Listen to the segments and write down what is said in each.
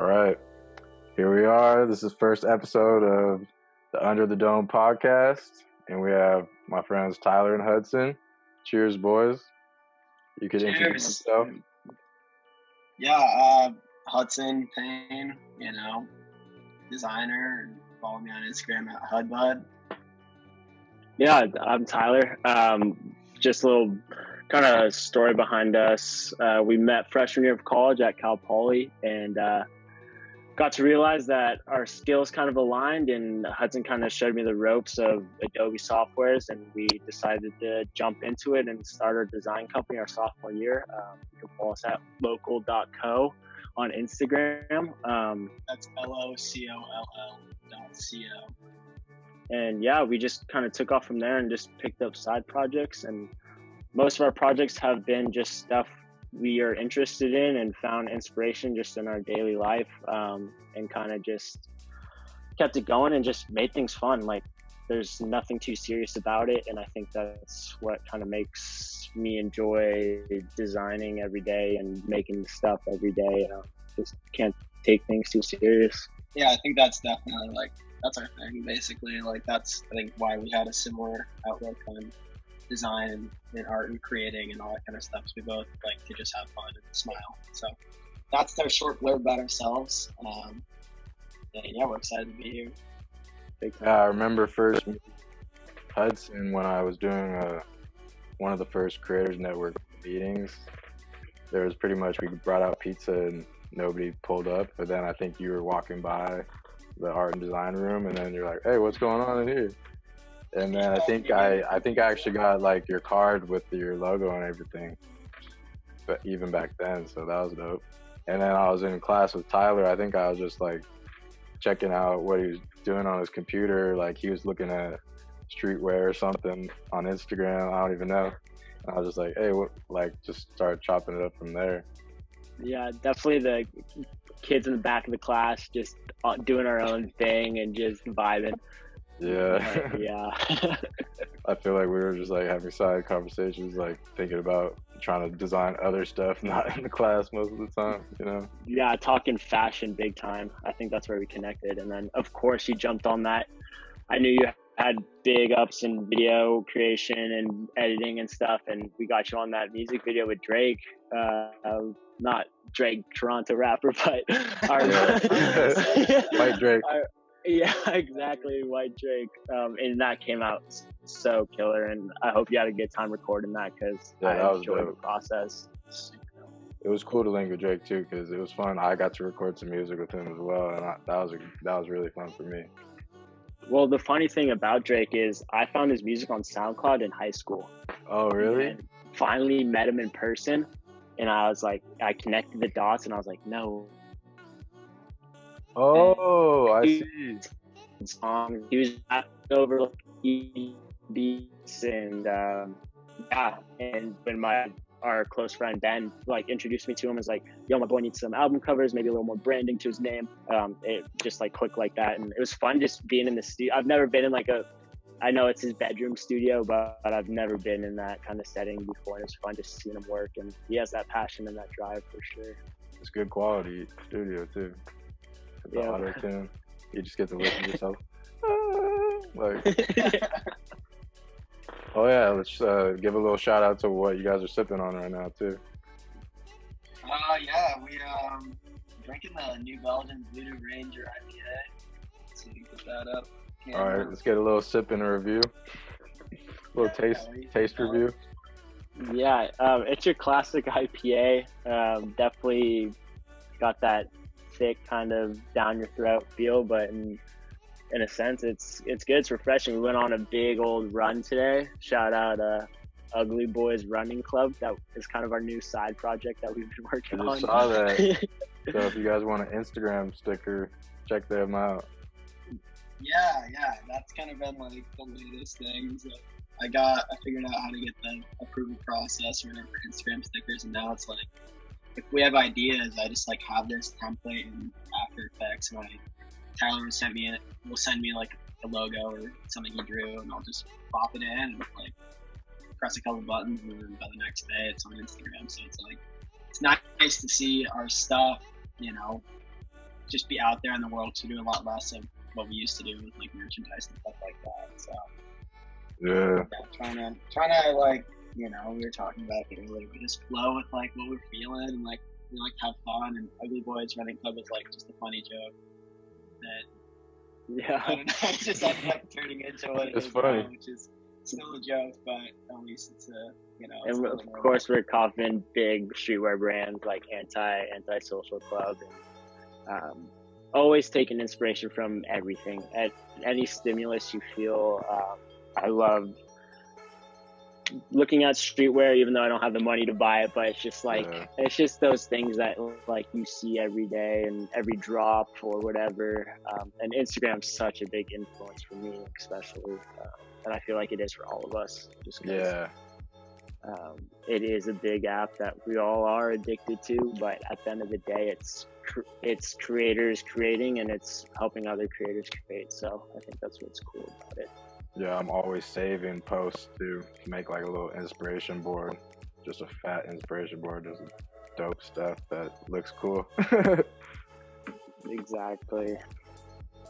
right, here we are. This is first episode of the Under the Dome podcast, and we have my friends Tyler and Hudson. Cheers, boys. You could introduce yourself. Yeah, Hudson Payne, designer. Follow me on Instagram at HudBud. Yeah, I'm Tyler. Just a little kind of story behind us. We met freshman year of college at Cal Poly and got to realize that our skills kind of aligned, and Hudson kind of showed me the ropes of Adobe softwares, and we decided to jump into it and start our design company our sophomore year. You can follow us at local.co on Instagram. That's LOCOLL.co. And yeah, we just kind of took off from there and just picked up side projects, and most of our projects have been just stuff we are interested in and found inspiration just in our daily life, and kind of just kept it going and just made things fun. Like, there's nothing too serious about it, and I think that's what kind of makes me enjoy designing every day and making stuff every day. Just can't take things too serious. Yeah, I think that's definitely that's our thing, basically. That's, I think, why we had a similar outlook on design and art and creating and all that kind of stuff. So we both like to just have fun and smile. So that's our short blurb about ourselves. And yeah, we're excited to be here. I remember first Hudson when I was doing one of the first Creators Network meetings. There was pretty much, we brought out pizza and nobody pulled up, but then I think you were walking by the art and design room, and then you're like, "Hey, what's going on in here?" And then I think I actually got like your card with your logo and everything, but even back then, so that was dope. And then I was in class with Tyler. I think I was just like checking out what he was doing on his computer. Like, he was looking at streetwear or something on Instagram. I don't even know. And I was just like, "Hey, what?" Like, just start chopping it up from there. Yeah, definitely the kids in the back of the class just doing our own thing and just vibing. Yeah. Yeah. I feel like we were just like having side conversations, like thinking about trying to design other stuff, not in the class most of the time, Yeah, talking fashion big time. I think that's where we connected. And then, of course, you jumped on that. I knew you had big ups in video creation and editing and stuff, and we got you on that music video with Drake. Not Drake, Toronto rapper, but White Drake. Yeah, exactly, White Drake. And that came out so killer, and I hope you had a good time recording that, because I enjoyed the process. It was cool to link with Drake too, because it was fun. I got to record some music with him as well, and that was really fun for me. Well, the funny thing about Drake is I found his music on SoundCloud in high school. Oh, really? And finally met him in person, and I was like, I connected the dots, and I was like, no. Oh, I see. He was over beats, and yeah. And when our close friend Ben introduced me to him, as like, "Yo, my boy needs some album covers, maybe a little more branding to his name." It just clicked like that, and it was fun just being in the studio. I've never been in I know it's his bedroom studio, but I've never been in that kind of setting before, and it's fun just seeing him work, and he has that passion and that drive for sure. It's good quality studio too. The auto tune, you just get to listen to yourself. Oh yeah, let's give a little shout out to what you guys are sipping on right now too. Yeah, we drinking the New Belgium Voodoo Ranger IPA. So you can put that up. All right, let's get a little sip and a review. A little taste review. Yeah, it's your classic IPA. Definitely got that thick kind of down your throat feel, but in a sense it's good. It's refreshing. We went on a big old run today. Shout out Ugly Boys Running Club. That is kind of our new side project that we've been working on. I saw that. So if you guys want an Instagram sticker, check them out. Yeah, that's kind of been the latest thing. So I figured out how to get the approval process or whatever for Instagram stickers, and now it's if we have ideas, I just have this template in After Effects, and Tyler will send me a logo or something he drew, and I'll just pop it in and press a couple buttons, and then by the next day it's on Instagram. So it's nice to see our stuff, just be out there in the world to do a lot less of what we used to do with like merchandise and stuff like that. So Yeah. trying to like, you know, we were talking about it earlier, we just flow with like what we're feeling and like we like have fun. And Ugly Boys Running Club was like just a funny joke that Yeah. I don't know, it just ended up turning into what it It's is funny. now, which is still a joke, but at least it's a, you know. It's And a of little more course, we're confident big streetwear brands like Anti-Social Club, and always taking inspiration from everything. At any stimulus you feel, I love looking at streetwear, even though I don't have the money to buy it. But it's just like it's just those things that like you see every day and every drop or whatever. And Instagram's such a big influence for me, especially, and I feel like it is for all of us. Just 'cause, Yeah. it is a big app that we all are addicted to, but at the end of the day, it's creators creating and it's helping other creators create. So I think that's what's cool about it. Yeah, I'm always saving posts to make like a little inspiration board, just a fat inspiration board, just dope stuff that looks cool. Exactly.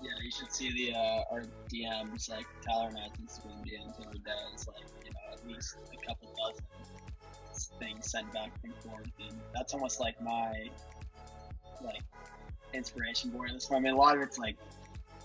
Yeah, you should see the our DMs, like Tyler and I's Instagram DMs every day. It's like, you know, at least a couple dozen things sent back and forth, and that's almost like my like inspiration board. I mean, a lot of it's like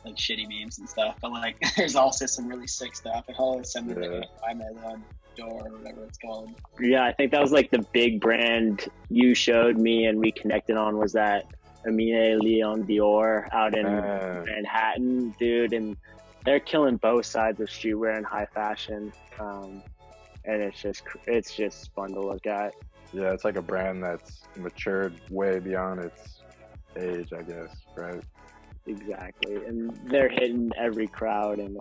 shitty memes and stuff, but like there's also some really sick stuff. I always send them like I mail on door or whatever it's called. Yeah, I think that was like the big brand you showed me and we connected on was that Amine Leon Dior out in Manhattan, dude, and they're killing both sides of streetwear and high fashion, and it's just fun to look at. Yeah, it's like a brand that's matured way beyond its age, I guess, right? Exactly, and they're hitting every crowd, and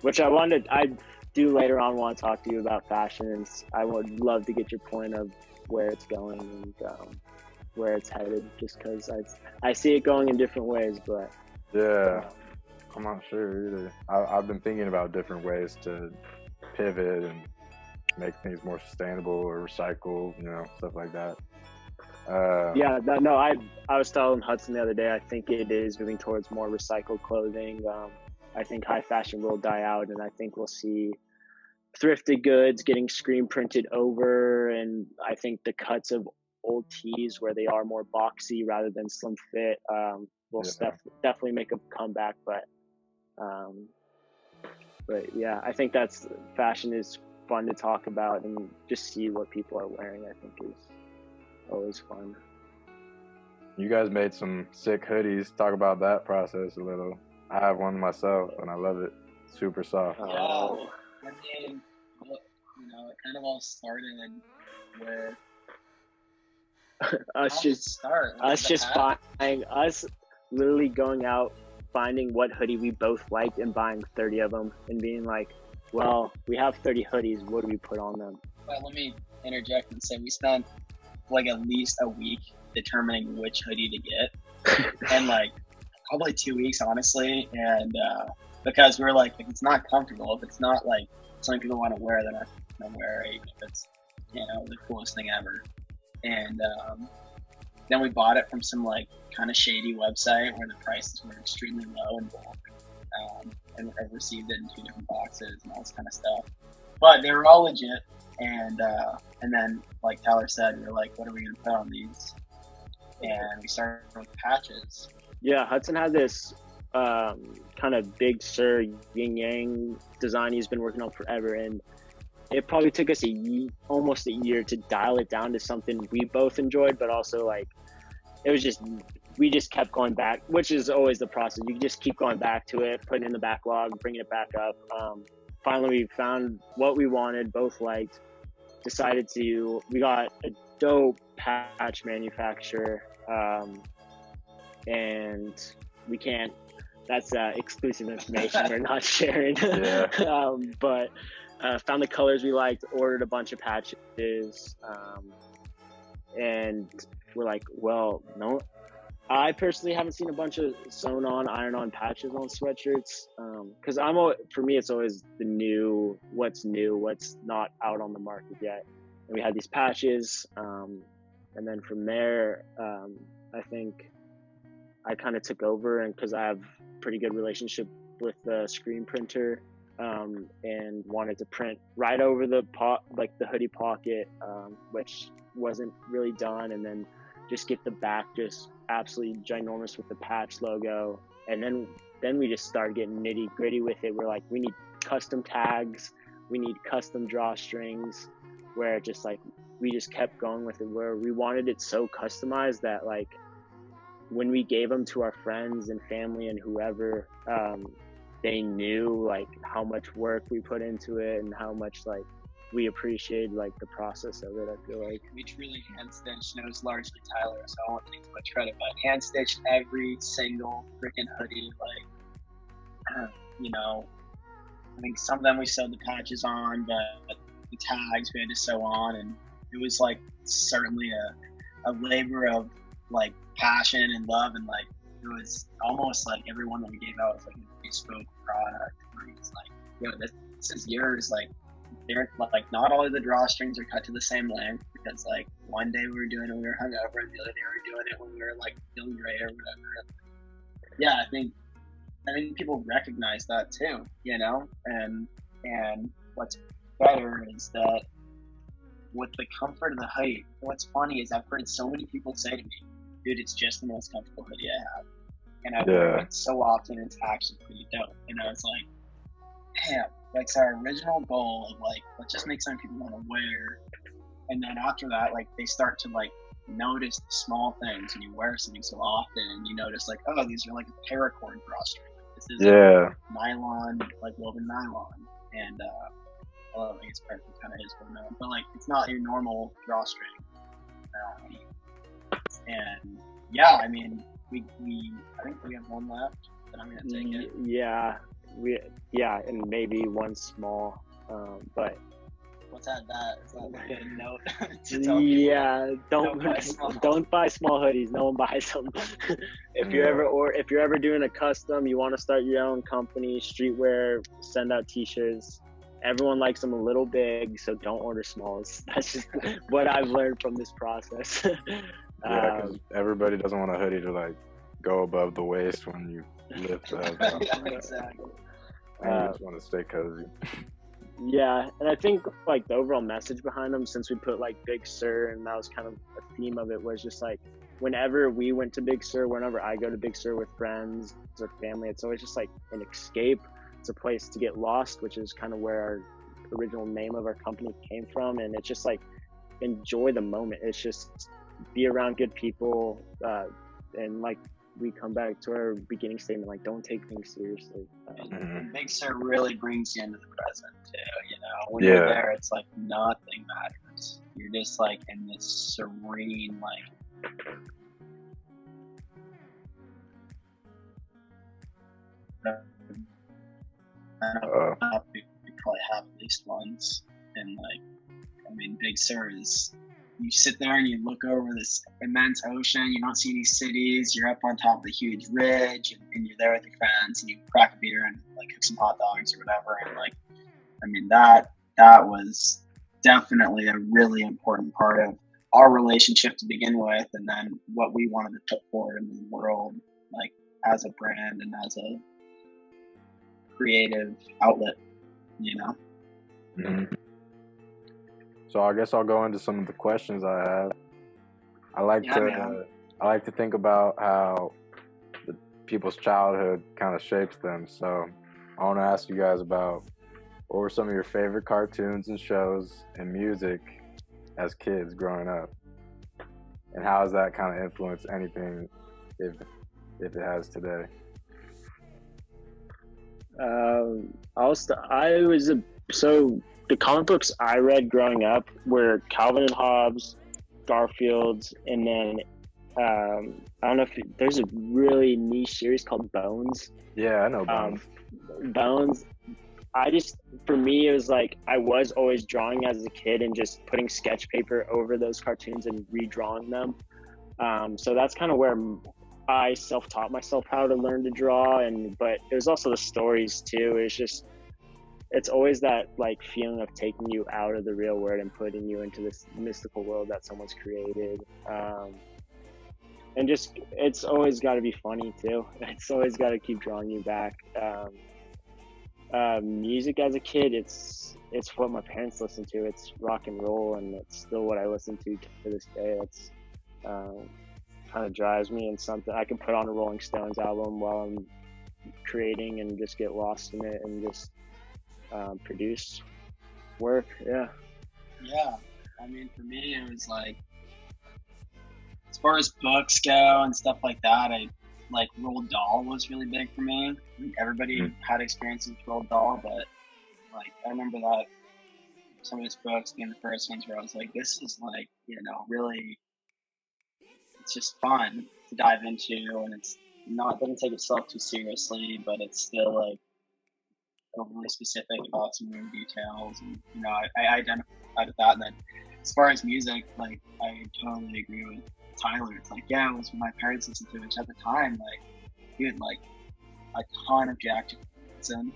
which I do later on want to talk to you about fashion, and I would love to get your point of where it's going and where it's headed, just because I see it going in different ways, but yeah, I'm not sure either. I've been thinking about different ways to pivot and make things more sustainable or recycle, you know, stuff like that. I was telling Hudson the other day, I think it is moving towards more recycled clothing. I think high fashion will die out, and I think we'll see thrifted goods getting screen printed over, and I think the cuts of old tees where they are more boxy rather than slim fit will definitely make a comeback. But yeah, I think that's fashion is fun to talk about and just see what people are wearing. I think is always fun. You guys made some sick hoodies. Talk about that process a little. I have one myself and I love it. Super soft. Yeah, I mean, you know, it kind of all started with us literally going out, finding what hoodie we both liked and buying 30 of them and being like, well, we have 30 hoodies, what do we put on them? Well, let me interject and say we spent like at least a week determining which hoodie to get and like probably 2 weeks, honestly, and because we're like, if it's not comfortable, if it's not like something people want to wear, they're not gonna wear it, even if it's, you know, the coolest thing ever. And then we bought it from some like kind of shady website where the prices were extremely low in bulk, and I received it in 2 different boxes and all this kind of stuff, but they were all legit. And then, like Tyler said, we were like, what are we gonna put on these? And we started with patches. Yeah, Hudson had this kind of Big Sur yin yang design he's been working on forever, and it probably took us almost a year to dial it down to something we both enjoyed, but also like it was just, we just kept going back, which is always the process. You just keep going back to it, putting it in the backlog, bringing it back up. Finally, we found what we wanted, both liked, we got a dope patch manufacturer, and we can't, that's exclusive information we're not sharing. But found the colors we liked, ordered a bunch of patches, and we're like, well, no, I personally haven't seen a bunch of sewn on, iron on patches on sweatshirts, because for me it's always what's new, what's not out on the market yet. And we had these patches, and then from there, I think I kind of took over, and because I have pretty good relationship with the screen printer, and wanted to print right over the the hoodie pocket, which wasn't really done, and then just get the back just absolutely ginormous with the patch logo. And then we just started getting nitty gritty with it. We're like, we need custom tags, we need custom drawstrings, where just like we just kept going with it, where we wanted it so customized that like when we gave them to our friends and family and whoever, they knew like how much work we put into it and how much like we appreciate like the process of it. I feel like we truly hand stitched, and it was largely Tyler, so I won't take too much credit, but hand stitched every single freaking hoodie. Like, you know, I think some of them we sewed the patches on, but the tags we had to sew on, and it was like certainly a labor of like passion and love, and like it was almost like every one that we gave out was like a bespoke product where it was like, yo, this is yours. Like, they're like, not all of the drawstrings are cut to the same length, because like one day we were doing it when we were hungover, and the other day we were doing it when we were like feeling great or whatever. Yeah, I think people recognize that too, you know. And what's better is that with the comfort of the hoodie, what's funny is I've heard so many people say to me, dude, it's just the most comfortable hoodie I have. And I wear it so often, it's actually pretty dope. You know, it's like, damn, that's our original goal of like, let's just make something people want to wear. And then after that, like, they start to like notice the small things, and you wear something so often, and you notice like, oh, these are like a paracord drawstring. This is nylon, like woven nylon. And well, I guess paracord kind of is well known, but like, it's not your normal drawstring. And yeah, I mean, we I think we have one left, but I'm gonna take it. Yeah, and maybe one small, but let's add that. Is that like a note? Yeah, don't buy small hoodies. No one buys them. If you're ever doing a custom, you want to start your own company, streetwear, send out t-shirts. Everyone likes them a little big, so don't order smalls. That's just what I've learned from this process. Yeah, because everybody doesn't want a hoodie to like go above the waist when you lift up. Yeah, exactly. You just want to stay cozy. Yeah, and I think like the overall message behind them, since we put like Big Sur, and that was kind of a theme of it, was just like whenever we went to Big Sur, whenever I go to Big Sur with friends or family, it's always just like an escape. It's a place to get lost, which is kind of where our original name of our company came from. And it's just like, enjoy the moment. It's just be around good people, and like we come back to our beginning statement, like, don't take things seriously. Big Sur really brings you into the present too, you know. When you're there, it's like nothing matters. You're just like in this serene, like, we probably have at least once. And like, I mean, Big Sur is, you sit there and you look over this immense ocean, you don't see any cities, you're up on top of the huge ridge, and you're there with your friends, and you crack a beer and like cook some hot dogs or whatever. And like, I mean, that was definitely a really important part of our relationship to begin with, and then what we wanted to put forward into the world, like as a brand and as a creative outlet, you know. Mm-hmm. So I guess I'll go into some of the questions I have. I like to think about how the people's childhood kind of shapes them. So I want to ask you guys about, what were some of your favorite cartoons and shows and music as kids growing up, and how has that kind of influenced anything, if it has today? The comic books I read growing up were Calvin and Hobbes, Garfield, and then I don't know if there's a really niche series called Bones. Yeah, I know Bones. Bones. For me, it was like I was always drawing as a kid and just putting sketch paper over those cartoons and redrawing them. So that's kind of where I self-taught myself how to learn to draw, but it was also the stories too. It's always that like feeling of taking you out of the real world and putting you into this mystical world that someone's created. and just it's always got to be funny too. It's always got to keep drawing you back. Music as a kid, it's what my parents listened to. It's rock and roll, and it's still what I listen to this day. It's kind of drives me, and something I can put on a Rolling Stones album while I'm creating and just get lost in it and just produce work. Yeah. I mean, for me, it was like, as far as books go and stuff like that, I like Roald Dahl was really big for me. I think everybody had experiences with Roald Dahl, but like I remember that some of his books being the first ones where I was like, this is like, really, it's just fun to dive into, and it's not, doesn't take itself too seriously, but it's still like overly specific about some weird details, and I identified with that. And then as far as music, like I totally agree with Tyler. It's like, yeah, it was what my parents listened to, which at the time, like, dude, like a ton of Jack Johnson,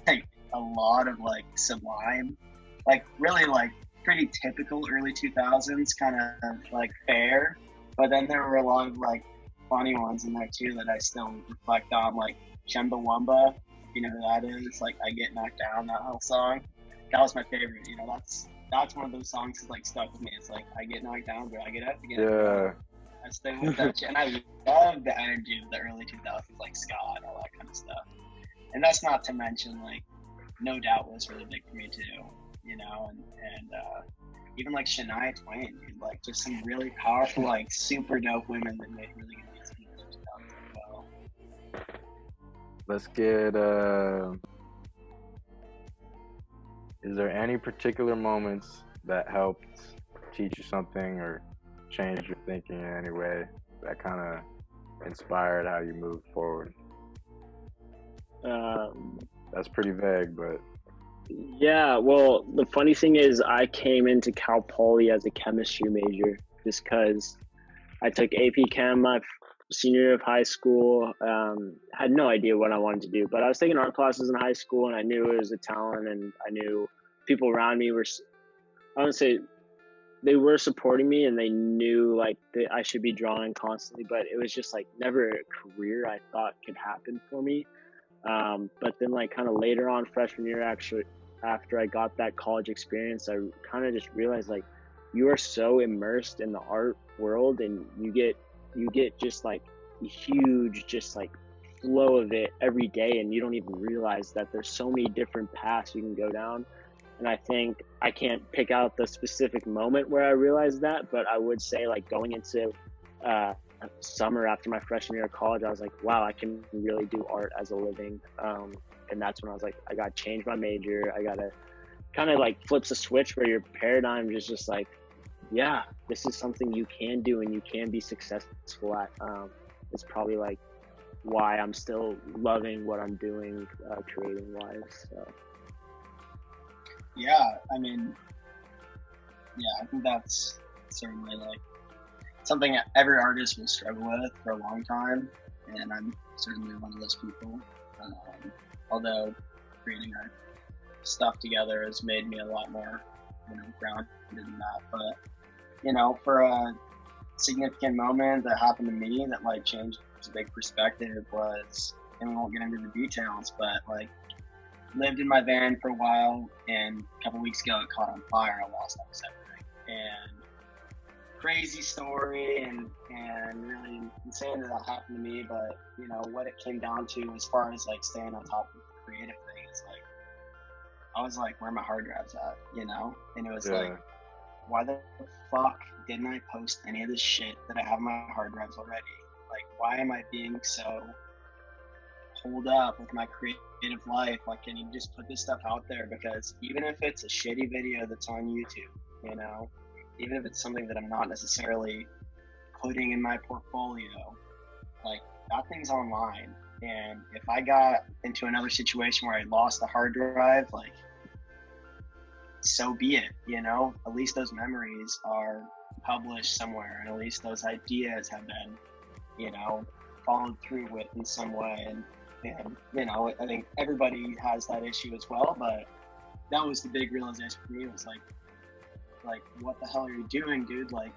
like a lot of like Sublime, like really like pretty typical early 2000s kind of like fare, but then there were a lot of like funny ones in there too that I still reflect on, like Chumbawamba, you know who that is, like I Get Knocked Down, that whole song, that was my favorite. That's one of those songs that like stuck with me. It's like, I get knocked down, but I get up again. Yeah. I stay with that shit. And I love the energy of the early 2000s, like ska and all that kind of stuff. And that's not to mention, like, No Doubt was really big for me too, and even like Shania Twain, dude, like just some really powerful, like super dope women that made really good music in the 2000s as well. Let's get, is there any particular moments that helped teach you something or change your thinking in any way that kind of inspired how you moved forward? That's pretty vague, but yeah. Well, the funny thing is, I came into Cal Poly as a chemistry major just because I took AP Chem my senior year of high school. Had no idea what I wanted to do, but I was taking art classes in high school, and I knew it was a talent, and I knew people around me were, I wouldn't say they were supporting me, and they knew like that I should be drawing constantly, but it was just like never a career I thought could happen for me. But then like kind of later on freshman year, actually, after I got that college experience, I kind of just realized like you are so immersed in the art world, and you get just like a huge just like flow of it every day, and you don't even realize that there's so many different paths you can go down. And I think I can't pick out the specific moment where I realized that, but I would say like going into summer after my freshman year of college, I was like, wow, I can really do art as a living. And that's when I was like, I got to change my major. I got to kind of like flips a switch where your paradigm is just like, yeah, this is something you can do and you can be successful at. It's probably like why I'm still loving what I'm doing creating wise. So. Yeah, I mean, I think that's certainly like something that every artist will struggle with for a long time, and I'm certainly one of those people. Although creating our stuff together has made me a lot more, grounded in that. But, for a significant moment that happened to me that like changed a big perspective was, and we won't get into the details, but like, lived in my van for a while, and a couple weeks ago it caught on fire. I lost almost everything, and crazy story, and really insane that happened to me. But what it came down to as far as like staying on top of the creative thing is like, I was like, where are my hard drives at, and it was like, why the fuck didn't I post any of this shit that I have on my hard drives already? Like, why am I being so hold up with my creative life? Like, can you just put this stuff out there? Because even if it's a shitty video that's on YouTube, even if it's something that I'm not necessarily putting in my portfolio, like that thing's online. And if I got into another situation where I lost the hard drive, like, so be it, at least those memories are published somewhere, and at least those ideas have been, followed through with in some way. And I think everybody has that issue as well, but that was the big realization for me. It was like, what the hell are you doing, dude? Like,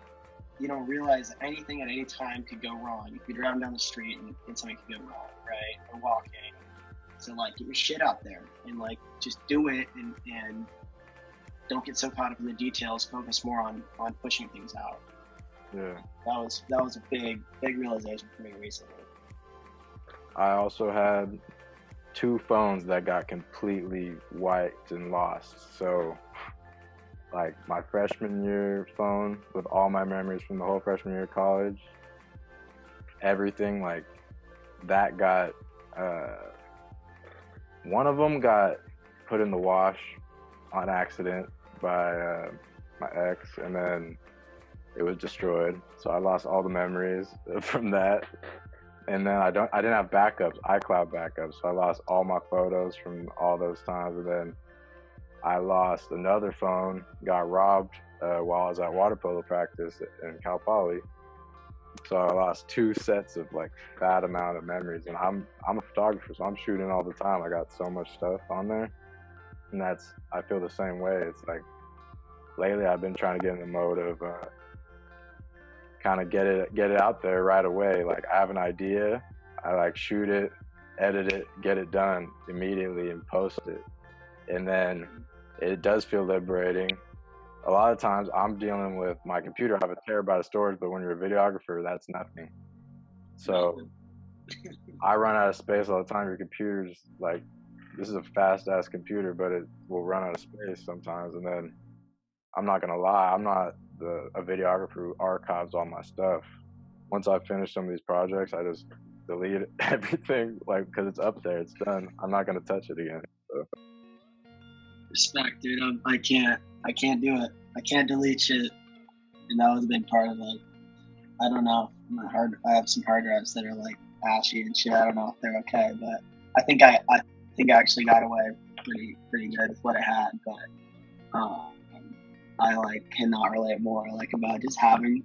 you don't realize anything at any time could go wrong. You could be driving down the street and something could go wrong, right? Or walking. So like, get your shit out there and like just do it, and don't get so caught up in the details. Focus more on pushing things out. Yeah. That was a big realization for me recently. I also had 2 phones that got completely wiped and lost. So like my freshman year phone with all my memories from the whole freshman year of college, everything like that got one of them got put in the wash on accident by my ex, and then it was destroyed. So I lost all the memories from that. And then I didn't have backups, iCloud backups, so I lost all my photos from all those times. And then I lost another phone, got robbed while I was at water polo practice in Cal Poly. So I lost 2 sets of like fat amount of memories. And I'm a photographer, so I'm shooting all the time. I got so much stuff on there, and I feel the same way. It's like lately I've been trying to get in the mode of kind of get it out there right away. Like I have an idea, I like shoot it, edit it, get it done immediately and post it. And then it does feel liberating. A lot of times I'm dealing with my computer. I have a terabyte of storage, but when you're a videographer, that's nothing. So I run out of space all the time. Your computer's like, this is a fast ass computer, but it will run out of space sometimes. And then I'm not gonna lie, I'm not a videographer who archives all my stuff. Once I finish some of these projects, I just delete everything, like, because it's up there, it's done. I'm not gonna touch it again. So. Respect, dude. I can't do it. I can't delete shit, and that was a big part of like, I don't know. I have some hard drives that are like ashy and shit. I don't know if they're okay, but I think I actually got away pretty good with what I had, but I like cannot relate more like about just having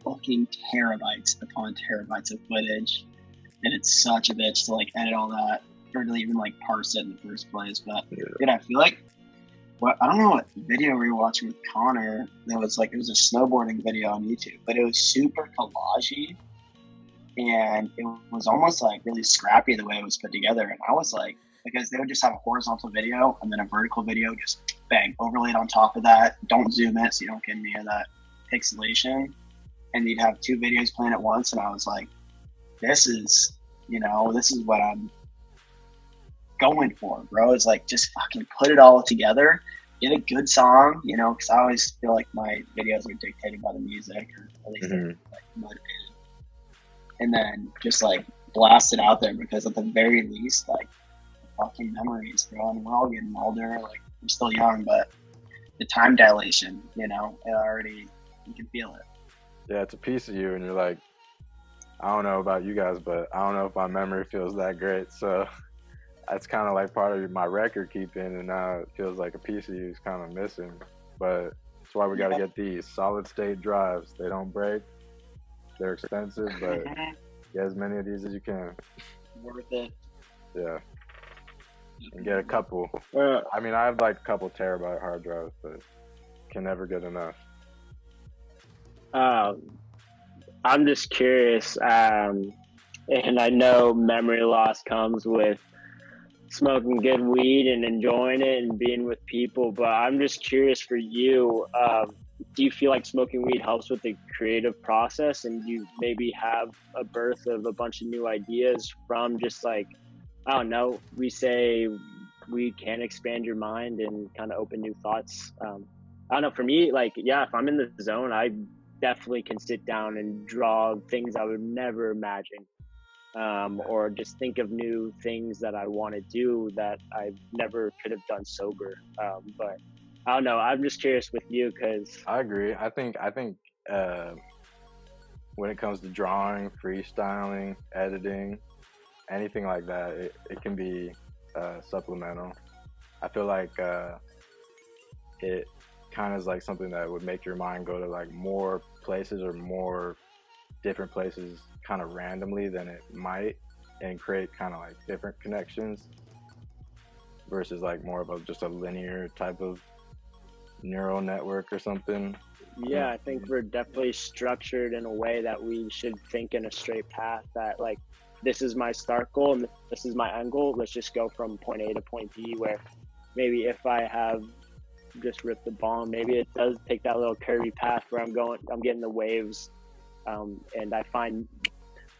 fucking terabytes upon terabytes of footage, and it's such a bitch to like edit all that or to even like parse it in the first place. But dude, I feel like I don't know what video we were watching with Connor. It was a snowboarding video on YouTube, but it was super collagey, and it was almost like really scrappy the way it was put together. And I was like, because they would just have a horizontal video and then a vertical video, just bang, overlaid on top of that. Don't zoom it so you don't get any of that pixelation. And you'd have 2 videos playing at once. And I was like, this is what I'm going for, bro. It's like, just fucking put it all together, get a good song, because I always feel like my videos are dictated by the music, or at least they're like motivated. And then just like blast it out there, because at the very least, like, fucking memories, bro. And we're all getting older, like we're still young, but the time dilation, it already, you can feel it. Yeah, it's a piece of you, and you're like, I don't know about you guys, but I don't know if my memory feels that great. So that's kind of like part of my record keeping, and now it feels like a piece of you is kind of missing. But that's why we got to get these solid state drives. They don't break, they're expensive, but get as many of these as you can. Worth it. Yeah. And get a couple. I mean, I have like a couple terabyte hard drives, but can never get enough. I'm just curious, and I know memory loss comes with smoking good weed and enjoying it and being with people, but I'm just curious for you, do you feel like smoking weed helps with the creative process, and you maybe have a birth of a bunch of new ideas from just like, I don't know, we say weed can expand your mind and kind of open new thoughts. I don't know, for me, like, yeah, if I'm in the zone, I definitely can sit down and draw things I would never imagine, or just think of new things that I want to do that I never could have done sober. But I don't know, I'm just curious with you, because I agree. I think when it comes to drawing, freestyling, editing, anything like that, it can be supplemental. I feel like it kind of is like something that would make your mind go to like more places or more different places kind of randomly than it might, and create kind of like different connections versus like more of just a linear type of neural network or something. Yeah, I think we're definitely structured in a way that we should think in a straight path, that like this is my start goal and this is my end goal. Let's just go from point A to point B, where maybe if I have just ripped the ball, maybe it does take that little curvy path where I'm getting the waves, and I find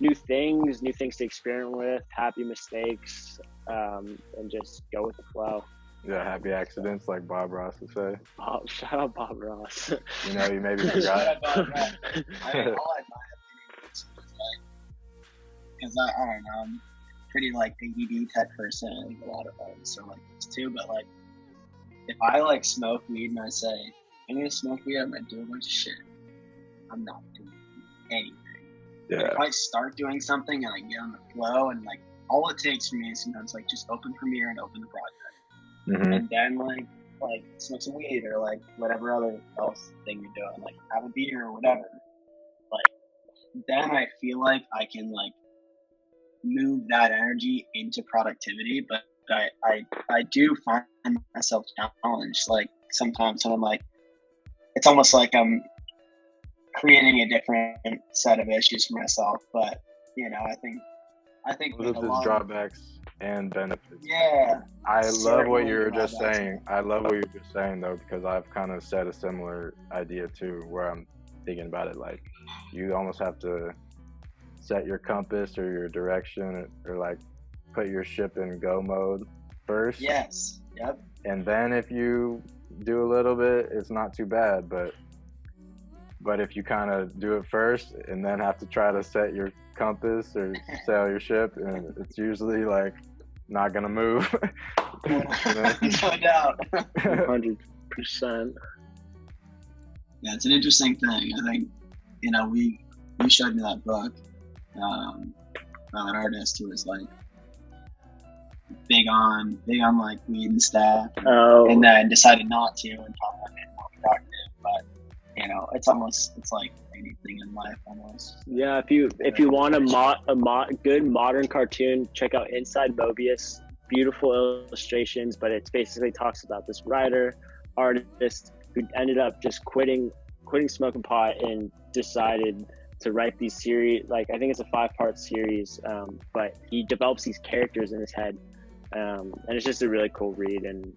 new things to experiment with, happy mistakes, and just go with the flow. Yeah, happy accidents, like Bob Ross would say. Oh, shout out Bob Ross. You know, you maybe Shout forgot. out Bob Ross. I mean, I'll add my opinion because I don't know, I'm pretty like ADD type person. I think a lot of artists are like this too, but like if I like smoke weed and I say I'm gonna smoke weed, I'm gonna do a bunch of shit, I'm not doing anything. But Yeah, if I start doing something and I get on the flow, and like all it takes for me is sometimes like just open Premiere and open the project, and then like smoke some weed or like whatever other else thing you're doing, like have a beer or whatever. Like then I feel like I can like move that energy into productivity, but I do find myself challenged. Like sometimes when I'm like, it's almost like I'm creating a different set of issues for myself. But you know, I think with its drawbacks and benefits. Yeah. I love what you were Certainly just saying. I love what you were just saying though, because I've kind of said a similar idea too, where I'm thinking about it like you almost have to set your compass or your direction, or like put your ship in go mode first. Yes. Yep. And then if you do a little bit, it's not too bad. But if you kind of do it first and then have to try to set your compass or sail your ship, and it's usually like not gonna move. No doubt. 100%. Yeah, it's an interesting thing. I think, you know, you showed me that book about an artist who was like big on like weed and stuff, and then decided not to and found it more productive. But you know, it's like anything in life almost. Yeah, if you want a good modern cartoon, check out Inside Mobius. Beautiful illustrations, but it basically talks about this writer, artist who ended up just quitting smoking pot and decided to write these series. Like I think it's a 5-part series, but he develops these characters in his head, and it's just a really cool read and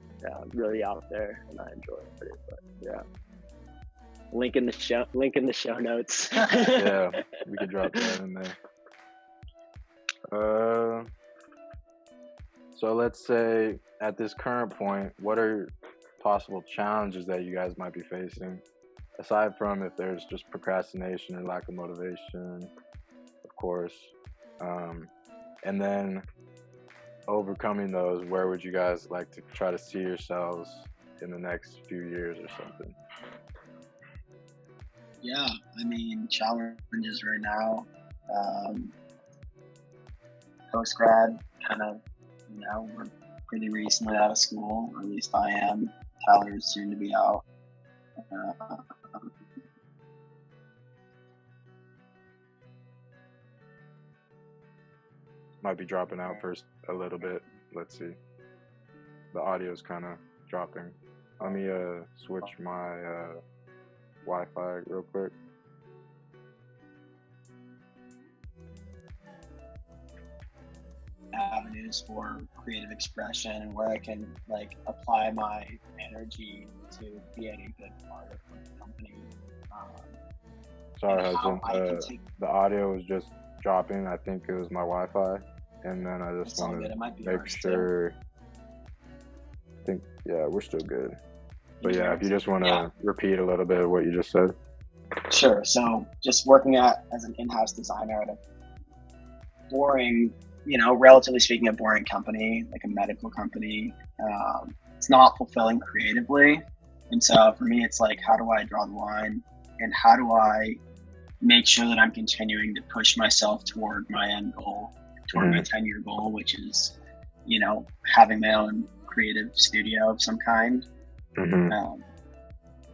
really out there, and I enjoy it. But yeah. Link in the show notes. Yeah, we could drop that in there. So let's say at this current point, what are possible challenges that you guys might be facing, aside from if there's just procrastination or lack of motivation, of course, and then overcoming those, where would you guys like to try to see yourselves in the next few years or something? Yeah, I mean, challenges right now, post-grad, kind of, you know, we're pretty recently out of school, or at least I am. Tyler is soon to be out. Might be dropping out first a little bit. Let's see. The audio's kind of dropping. Let me switch my Wi-Fi real quick. Avenues for creative expression and where I can like apply my energy to being a good part of the company. Sorry, Hudson. The audio was just dropping. I think it was my Wi-Fi, and then I just wanted to make sure. I think we're still good. But yeah, if you just want to repeat a little bit of what you just said. Sure. So just working as an in-house designer at a boring, you know, relatively speaking, a boring company, like a medical company, it's not fulfilling creatively. And so for me, it's like, how do I draw the line, and how do I make sure that I'm continuing to push myself toward my end goal, toward my 10-year goal, which is, you know, having my own creative studio of some kind.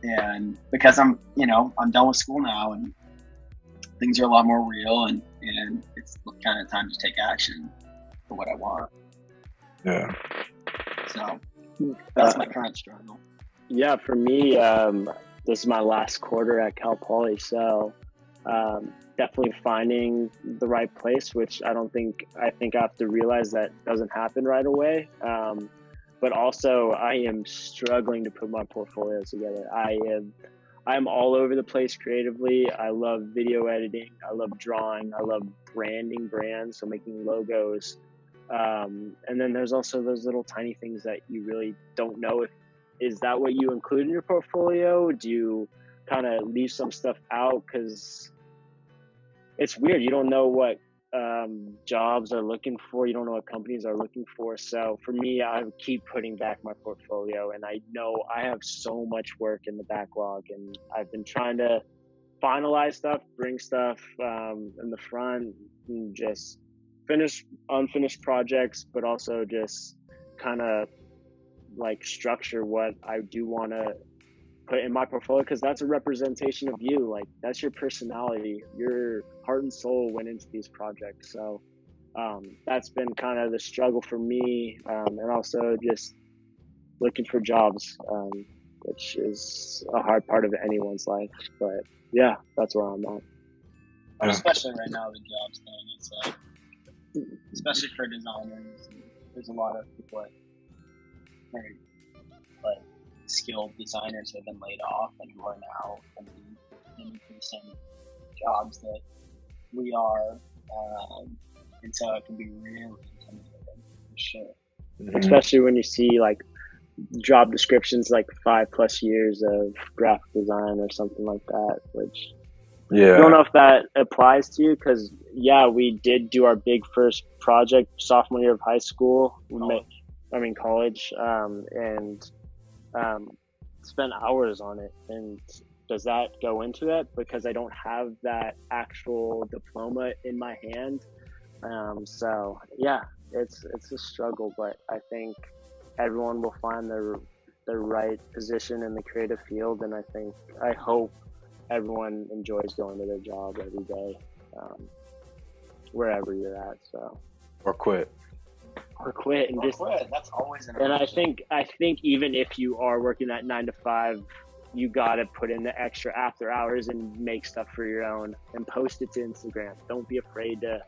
And because I'm done with school now, and things are a lot more real, and it's kind of time to take action for what I want. Yeah. So that's my current struggle. Yeah, for me, this is my last quarter at Cal Poly, so definitely finding the right place, which I think I have to realize that doesn't happen right away. But also I am struggling to put my portfolio together. I'm all over the place creatively. I love video editing. I love drawing. I love branding brands, so making logos. And then there's also those little tiny things that you really don't know is that what you include in your portfolio? Do you kind of leave some stuff out? Because it's weird. You don't know what jobs are looking for. You don't know what companies are looking for. So for me, I keep putting back my portfolio, and I know I have so much work in the backlog, and I've been trying to finalize stuff, bring stuff in the front, and just finish unfinished projects, but also just kind of like structure what I do want to put in my portfolio, because that's a representation of you. Like, that's your personality, your heart and soul went into these projects. So that's been kind of the struggle for me, and also just looking for jobs, which is a hard part of anyone's life. But yeah, that's where I'm at. Especially right now, the jobs thing, it's like, especially for designers, there's a lot of people that very like skilled designers have been laid off and who are now in the same jobs that we are, and so it can be really intimidating for sure. Mm-hmm. Especially when you see like job descriptions like 5+ years of graphic design or something like that, which I don't know if that applies to you, because we did do our big first project sophomore year of high school. College, and spent hours on it. And does that go into it? Because I don't have that actual diploma in my hand. So yeah, it's a struggle, but I think everyone will find their right position in the creative field, and I hope everyone enjoys going to their job every day, wherever you're at. So, or quit. That's always an option. And I think even if you are working that 9 to 5, you gotta put in the extra after hours and make stuff for your own and post it to Instagram. Don't be afraid to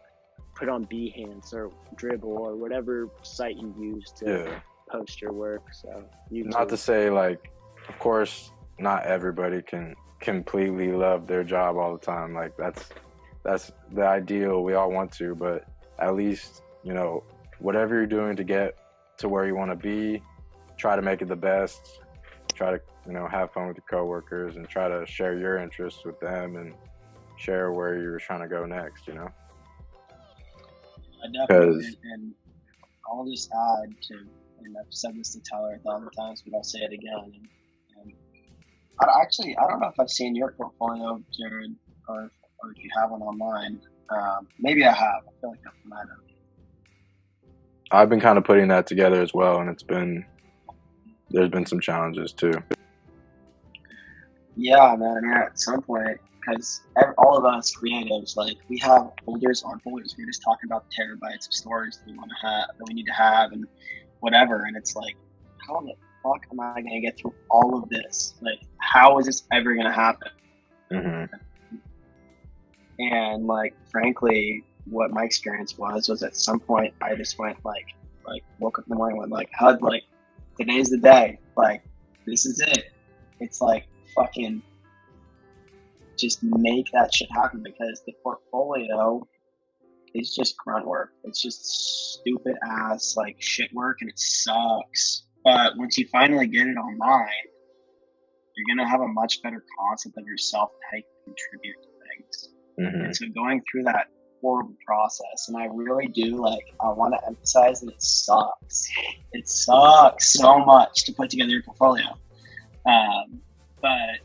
put on Behance or Dribbble or whatever site you use to post your work. So not to say, like, of course, not everybody can completely love their job all the time. Like, that's the ideal. We all want to, but at least, whatever you're doing to get to where you want to be, try to make it the best. Try to, have fun with your coworkers and try to share your interests with them and share where you're trying to go next, I definitely, and I'll just add to, and I've said this to Tyler 1,000 times, but I'll say it again. And I don't know if I've seen your portfolio, Jared, or if you have one online. Maybe I have. I feel like I might have. I've been kind of putting that together as well, and there's been some challenges too. Yeah, man. Yeah, at some point, because all of us creatives, like, we have folders on folders. We're just talking about terabytes of storage that we want to have, that we need to have, and whatever. And it's like, how the fuck am I going to get through all of this? Like, how is this ever going to happen? Mm-hmm. And like, frankly, what my experience was at some point I just went like woke up in the morning and went like, HUD, like, today's the day. Like, this is it. It's like, fucking just make that shit happen, because the portfolio is just grunt work. It's just stupid ass like shit work, and it sucks. But once you finally get it online, you're gonna have a much better concept of yourself and how you can contribute to things. Mm-hmm. And so going through that horrible process, and I really do, like, I want to emphasize that it sucks. It sucks so much to put together your portfolio. But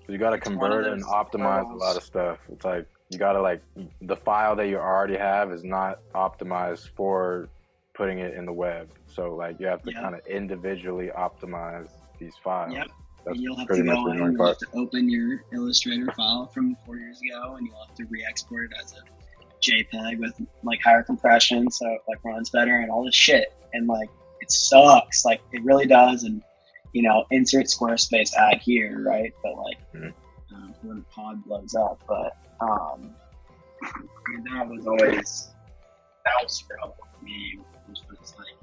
you got to convert and optimize a lot of stuff. It's like, you got to, like, the file that you already have is not optimized for putting it in the web. So, like, you have to kind of individually optimize these files. Yep. That's and you'll have pretty to much go in, you'll have to open your Illustrator file from 4 years ago, and you'll have to re-export it as a JPEG with like higher compression, so it like runs better and all this shit. And like, it sucks. Like, it really does. And insert Squarespace ad here, right? But like, when the pod blows up, but that was super helpful for me. Which was like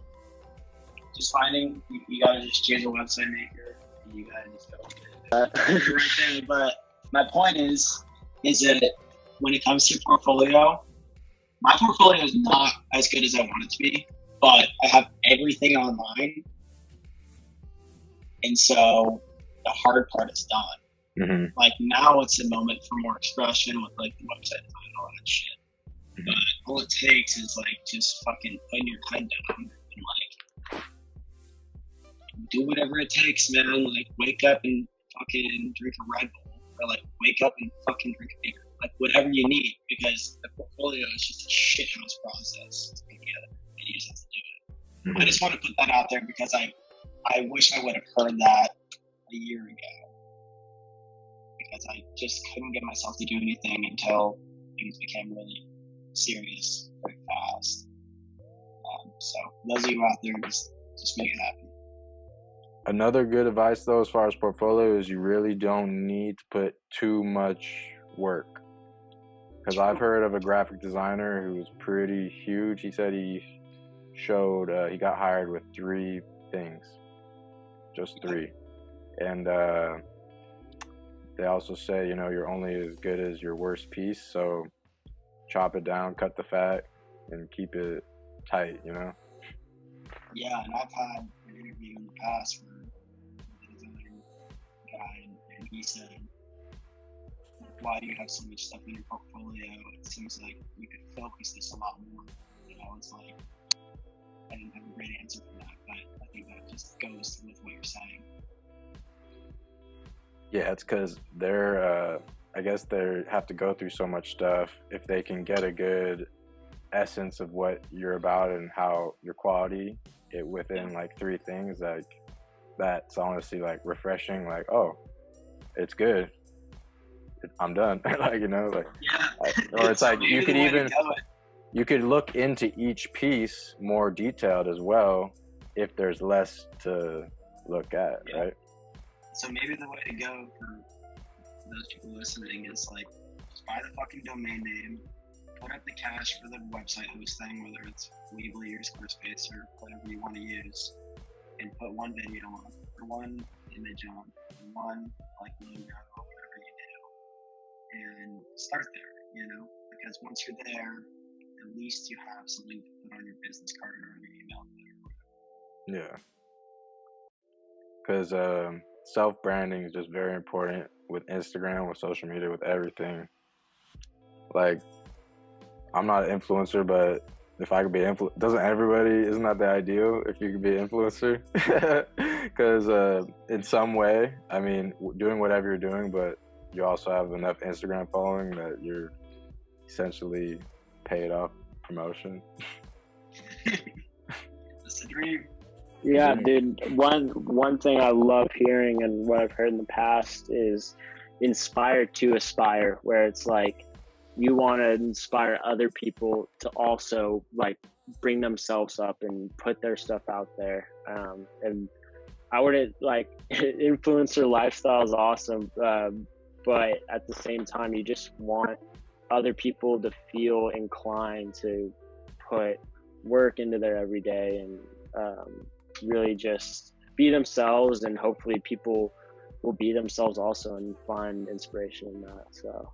just finding you gotta just choose a website maker. And you gotta just go with it. Right there. But my point is that when it comes to your portfolio, my portfolio is not as good as I want it to be, but I have everything online. And so the hard part is done. Mm-hmm. Like now it's a moment for more expression with like the website design and all that shit. Mm-hmm. But all it takes is like just fucking putting your head down and like do whatever it takes, man. Like wake up and fucking drink a Red Bull, or like wake up and fucking drink a beer. Like whatever you need, because the portfolio is just a shithouse process to put together, and you just have to do it. Mm-hmm. I just want to put that out there because I wish I would have heard that a year ago, because I just couldn't get myself to do anything until things became really serious very fast. So those of you out there, just make it happen. Another good advice though, as far as portfolio, is you really don't need to put too much work. Because I've heard of a graphic designer who was pretty huge. He said he got hired with 3 things, just 3. And they also say, you're only as good as your worst piece. So chop it down, cut the fat, and keep it tight, Yeah, and I've had an interview in the past where the design guy, and he said, why do you have so much stuff in your portfolio? It seems like you could focus this a lot more. It's like, I didn't have a great answer for that, but I think that just goes with what you're saying. Yeah, it's because I guess they have to go through so much stuff. If they can get a good essence of what you're about and how your quality within like 3 things, like that's honestly like refreshing. Like, oh, it's good, I'm done. Like, or it's like you could look into each piece more detailed as well if there's less to look at, right? So maybe the way to go for those people listening is like, just buy the fucking domain name, put up the cash for the website hosting, whether it's Weebly or Squarespace or whatever you want to use, and put one video on, or one image on, or one like logo, or whatever you do, and start there, because once you're there, at least you have something to put on your business card or on your email. Yeah. Because self-branding is just very important with Instagram, with social media, with everything. Like, I'm not an influencer, but if I could be isn't that the ideal if you could be an influencer? Because in some way, I mean, doing whatever you're doing, but you also have enough Instagram following that you're essentially paid off promotion. That's the dream. Yeah, dude. One thing I love hearing and what I've heard in the past is inspire to aspire, where it's like you want to inspire other people to also like bring themselves up and put their stuff out there. And I wouldn't like influencer lifestyle is awesome, but at the same time, you just want other people to feel inclined to put work into their everyday and really just be themselves, and hopefully people will be themselves also and find inspiration in that. So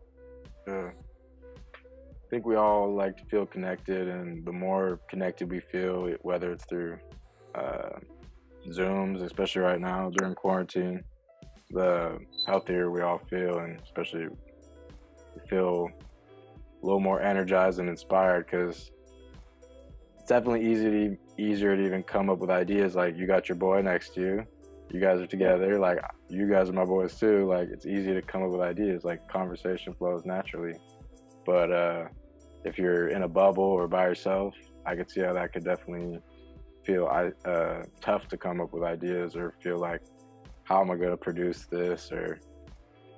yeah, I think we all like to feel connected, and the more connected we feel, whether it's through Zooms, especially right now during quarantine, the healthier we all feel, and especially we feel a little more energized and inspired, because it's definitely easier to even come up with ideas. Like, you got your boy next to you, you guys are together, like you guys are my boys too, like it's easy to come up with ideas, like conversation flows naturally. But if you're in a bubble or by yourself, I could see how that could definitely feel tough to come up with ideas, or feel like, how am I going to produce this, or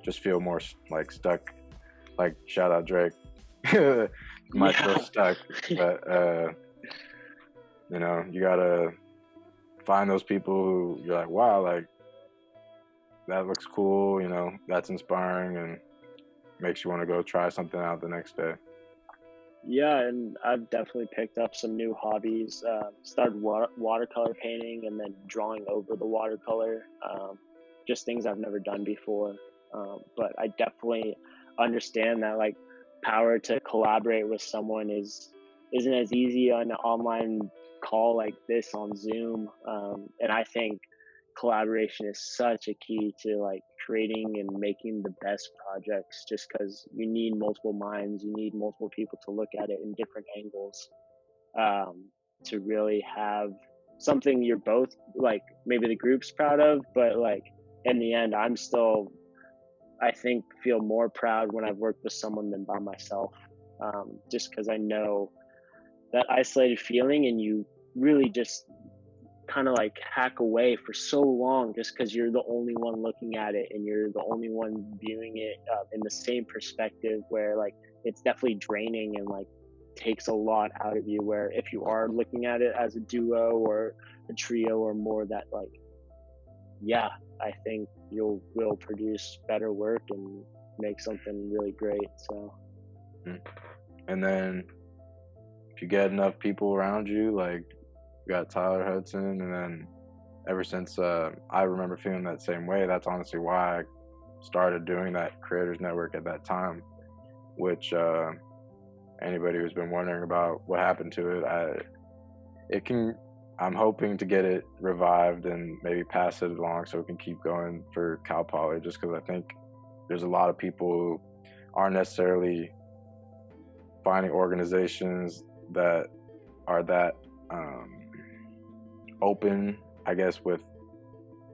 just feel more like stuck. Like, shout out Drake. Might feel stuck, but you gotta find those people who you're like, wow, like that looks cool, you know, that's inspiring and makes you want to go try something out the next day. Yeah, and I've definitely picked up some new hobbies. Started watercolor painting and then drawing over the watercolor. Just things I've never done before. But I definitely understand that like power to collaborate with someone isn't as easy on an online call like this on Zoom. And I think collaboration is such a key to like creating and making the best projects, just because you need multiple minds, you need multiple people to look at it in different angles, to really have something you're both like maybe the group's proud of, but like in the end I'm still, I think, feel more proud when I've worked with someone than by myself, just because I know that isolated feeling and you really just kind of like hack away for so long just because you're the only one looking at it and you're the only one viewing it in the same perspective, where like it's definitely draining and like takes a lot out of you, where if you are looking at it as a duo or a trio or more, that like, yeah, I think will produce better work and make something really great. So And then if you get enough people around you, like you got Tyler Hudson, and then ever since I remember feeling that same way, that's honestly why I started doing that creators network at that time, which anybody who's been wondering about what happened to it, I'm hoping to get it revived and maybe pass it along so it can keep going for Cal Poly, just because I think there's a lot of people who aren't necessarily finding organizations that are that open, I guess, with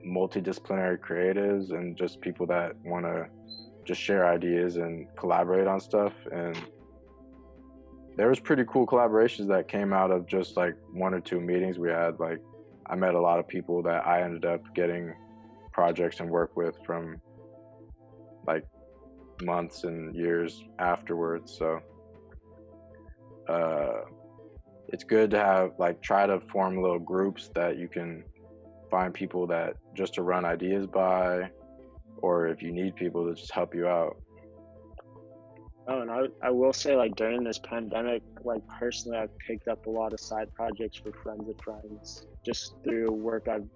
multidisciplinary creatives and just people that want to just share ideas and collaborate on stuff. And there was pretty cool collaborations that came out of just like one or two meetings we had. Like I met a lot of people that I ended up getting projects and work with from like months and years afterwards. So it's good to have like try to form little groups that you can find people that just to run ideas by, or if you need people to just help you out. Oh, and I will say, like, during this pandemic, like, personally, I've picked up a lot of side projects for friends of friends just through work I've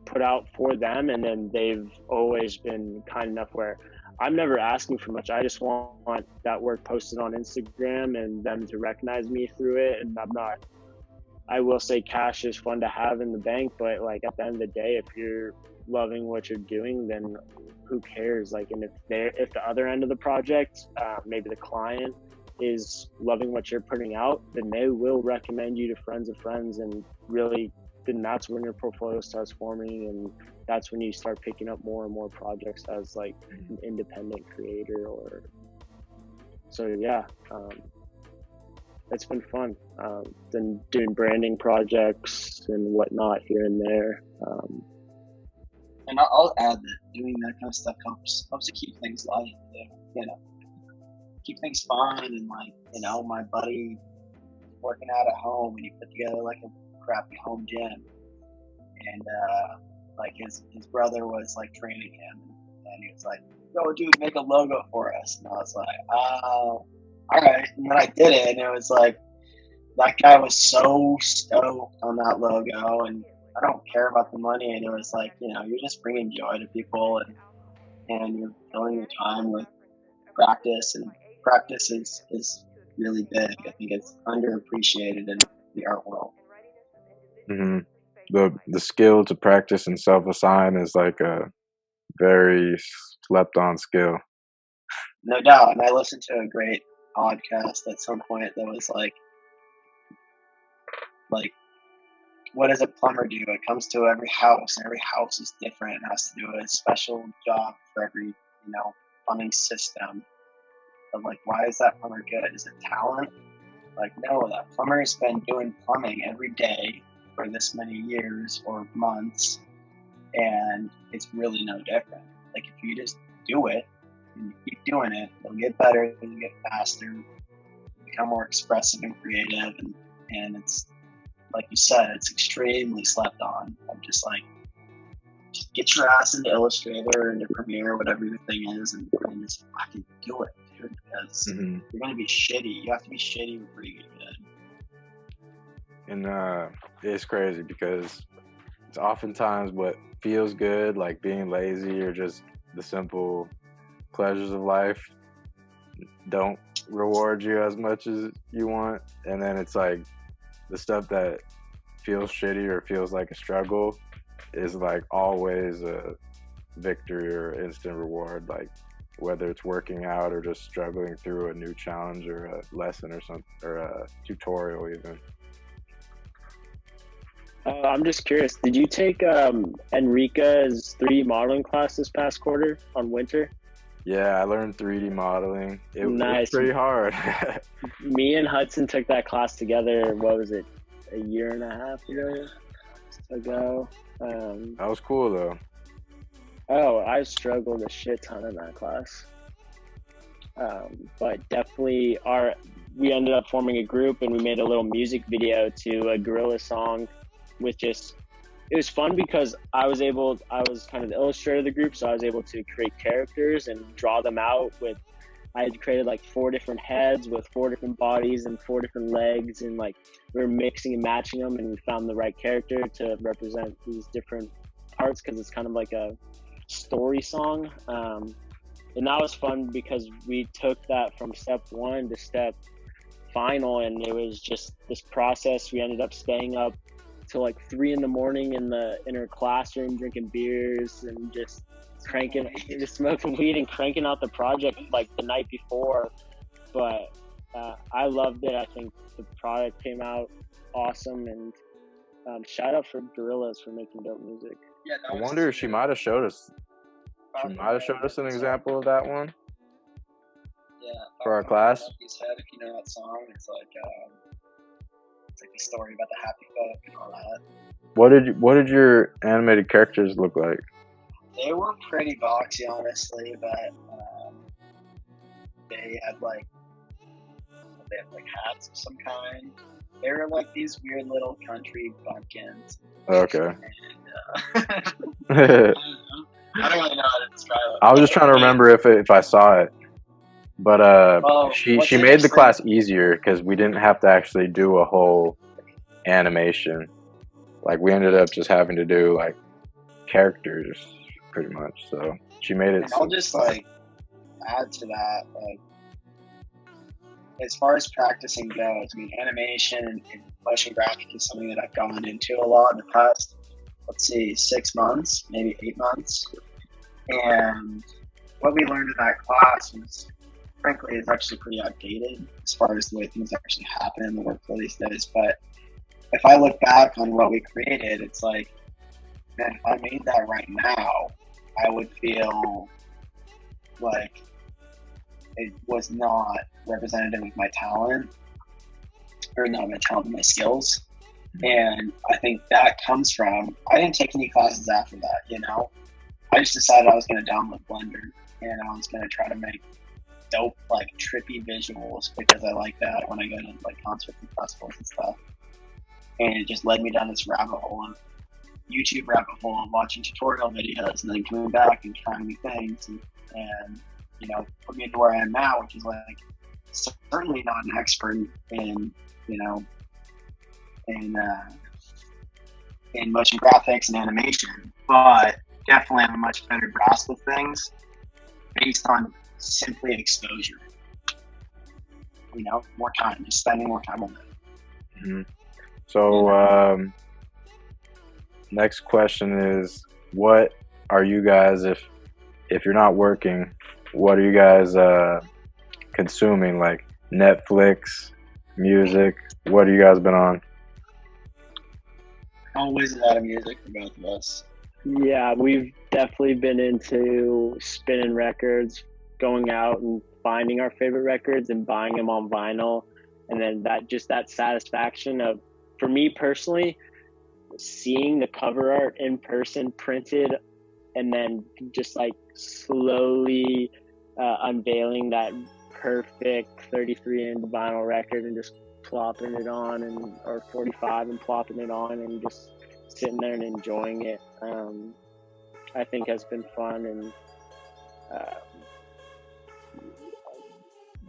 put out for them. And then they've always been kind enough where I'm never asking for much. I just want that work posted on Instagram and them to recognize me through it. And I will say cash is fun to have in the bank, but like at the end of the day, if you're loving what you're doing, then who cares? Like, and if the other end of the project, maybe the client is loving what you're putting out, then they will recommend you to friends of friends, and really, then that's when your portfolio starts forming, and that's when you start picking up more and more projects as like an independent creator. Or so yeah, it's been fun. Then doing branding projects and whatnot here and there. And I'll add that doing that kind of stuff helps to keep things light, you know, keep things fun. And like, you know, my buddy working out at home, and he put together like a crappy home gym, and like his brother was like training him, and he was like, "Yo, dude, make a logo for us." And I was like, "Oh, all right." And then I did it, and it was like that guy was so stoked on that logo, and I don't care about the money. And it was like, you know, you're just bringing joy to people, and you're filling your time with practice, and practice is really big. I think it's underappreciated in the art world. Mm-hmm. The skill to practice and self-assign is like a very slept on skill. No doubt. And I listened to a great podcast at some point that was like, what does a plumber do? It comes to every house, and every house is different. It has to do a special job for every, you know, plumbing system. But like, why is that plumber good? Is it talent? Like, no, that plumber has been doing plumbing every day for this many years or months, and it's really no different. Like, if you just do it and you keep doing it, you'll get better, you'll get faster, become more expressive and creative, and it's, like you said, it's extremely slept on. I'm just like, just get your ass into Illustrator or into Premiere, whatever your thing is, and just fucking do it, dude. Because you're gonna be shitty. You have to be shitty before you get good. And it's crazy because it's oftentimes what feels good, like being lazy or just the simple pleasures of life, don't reward you as much as you want. And then it's like the stuff that feels shitty or feels like a struggle is like always a victory or instant reward, like whether it's working out or just struggling through a new challenge or a lesson or something, or a tutorial even. I'm just curious, did you take Enrica's 3D modeling class this past quarter on winter? Yeah, I learned 3D modeling. It Nice. was pretty hard. Me and Hudson took that class together, what was it, a year and a half ago? That was cool though. Oh, I struggled a shit ton in that class. But definitely we ended up forming a group and we made a little music video to a Gorillaz song with just, it was fun because I was kind of the illustrator of the group, so I was able to create characters and draw them out with, I had created like 4 different heads with 4 different bodies and 4 different legs, and like we were mixing and matching them, and we found the right character to represent these different parts because it's kind of like a story song. And that was fun because we took that from step 1 to step final, and it was just this process. We ended up staying up till like 3 a.m. in our classroom, drinking beers and just smoking weed and cranking out the project like the night before. But I loved it. I think the product came out awesome, and shout out for Gorillaz for making dope music. Yeah, I wonder if she might have showed us. She might have showed us an example of that one. Yeah. For our class. His head, if you know that song, it's like the story about the happy folk and all that. What did your animated characters look like? They were pretty boxy, honestly, but they had like hats of some kind. They were like these weird little country bumpkins. Okay. And, I don't really know how to describe it. I was just trying to remember if I saw it, but she made the class easier because we didn't have to actually do a whole animation. Like we ended up just having to do like characters pretty much. So she made it. I'll just like add to that, like as far as practicing goes, I mean, animation and motion graphic is something that I've gone into a lot in the past, 6 months, maybe 8 months. And what we learned in that class was, frankly, is actually pretty outdated as far as the way things actually happen in the workflow these days. But if I look back on what we created, it's like, man, if I made that right now, I would feel like it was not representative of my talent, or not my talent, my skills. And I think that comes from, I didn't take any classes after that, you know? I just decided I was going to download Blender and I was going to try to make dope, like trippy visuals because I like that when I go to like concerts and festivals and stuff. And it just led me down this rabbit hole of YouTube rabbit hole of watching tutorial videos and then coming back and trying new things and you know, put me into where I am now, which is like certainly not an expert in, you know, in motion graphics and animation, but definitely have a much better grasp of things based on simply exposure. You know, more time, just spending more time on it. Mm-hmm. So, next question is, what are you guys, if you're not working, what are you guys consuming? Like Netflix, music? What have you guys been on? Always a lot of music for both of us. Yeah, we've definitely been into spinning records, going out and finding our favorite records and buying them on vinyl. And then that satisfaction of, for me personally, seeing the cover art in person printed and then just like slowly unveiling that perfect 33-inch vinyl record and just plopping it on, or 45 and plopping it on and just sitting there and enjoying it. I think has been fun, and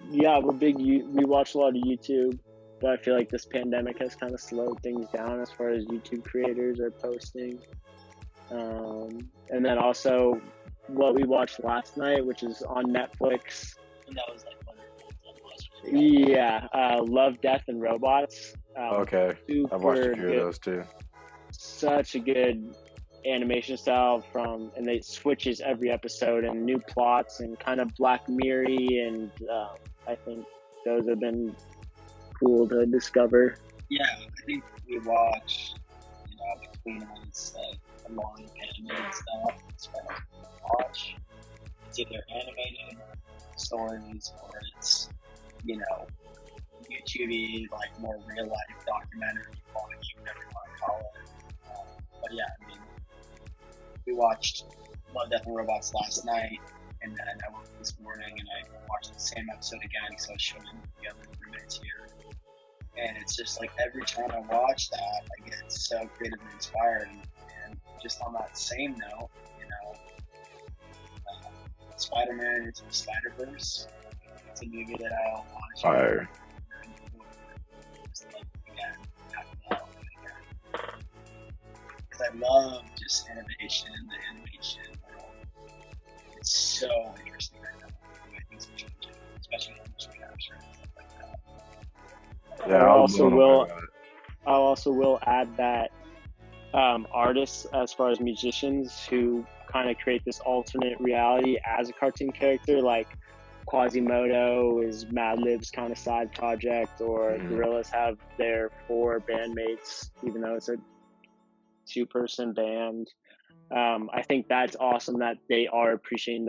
yeah, we watch a lot of YouTube, but I feel like this pandemic has kind of slowed things down as far as YouTube creators are posting. And then also what we watched last night, which is on Netflix. And that was like Yeah, Love, Death, and Robots. Okay, I've watched a few of those too. Such a good animation style and it switches every episode and new plots and kind of Black Mirror-y, and I think those have been cool to discover. Yeah, I think we watch, between us, a long animated stuff. It's fun to watch. It's either animated stories or it's, YouTube-y, like more real life documentary, whatever you want to call it. But yeah, I mean, we watched Love, Death, and Robots last night, and then I woke up this morning and I watched the same episode again because I was showing the other roommates here. And it's just like every time I watch that, I get so creatively inspired. And just on that same note, Spider-Man Into the Spider-Verse. It's a movie that I watch. Fire. Just like, again, because I love just innovation in the animation world. It's so interesting right now. The way things are changing, especially in motion capture and stuff like that. Yeah, I also will add that artists, as far as musicians who kind of create this alternate reality as a cartoon character, like Quasimodo is Madlib's kind of side project, or Gorillaz have their 4 bandmates, even though it's a 2-person band. I think that's awesome that they are appreciating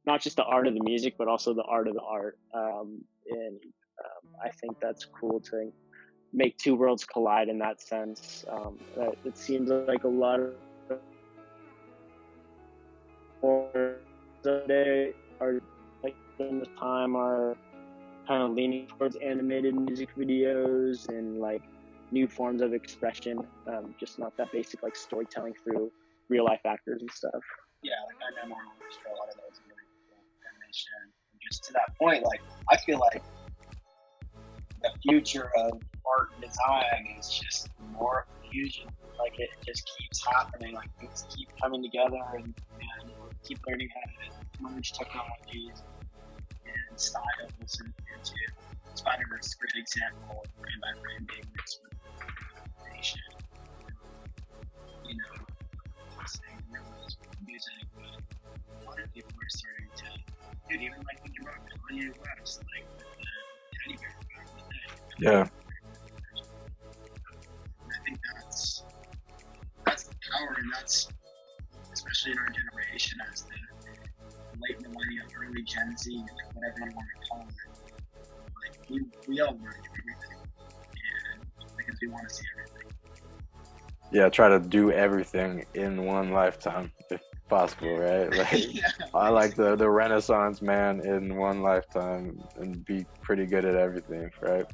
not just the art of the music, but also the art of the art. And I think that's cool to make 2 worlds collide in that sense. It seems like a lot of they are, like, in this time, are kind of leaning towards animated music videos and like new forms of expression, just not that basic like storytelling through real life actors and stuff. Yeah, like I know more for a lot of those really cool animation. And just to that point, like I feel like the future of art and design is just more fusion. Like it just keeps happening. Like things keep coming together, and keep learning how to merge technologies and styles into Spider-Verse is a great example, frame by frame being mixed with animation. Saying realism music, but a lot of people are starting to, even like when you wrote Kanye West, like with the teddy bear back in the day. Yeah. I think that's the power, and that's especially in our generation as the late millennial, early Gen Z, like whatever you want to call it. Like we all want to do everything, and because we want to see everything. Yeah, try to do everything in one lifetime if possible, right? Like Yeah. I like the Renaissance man in one lifetime and be pretty good at everything, right?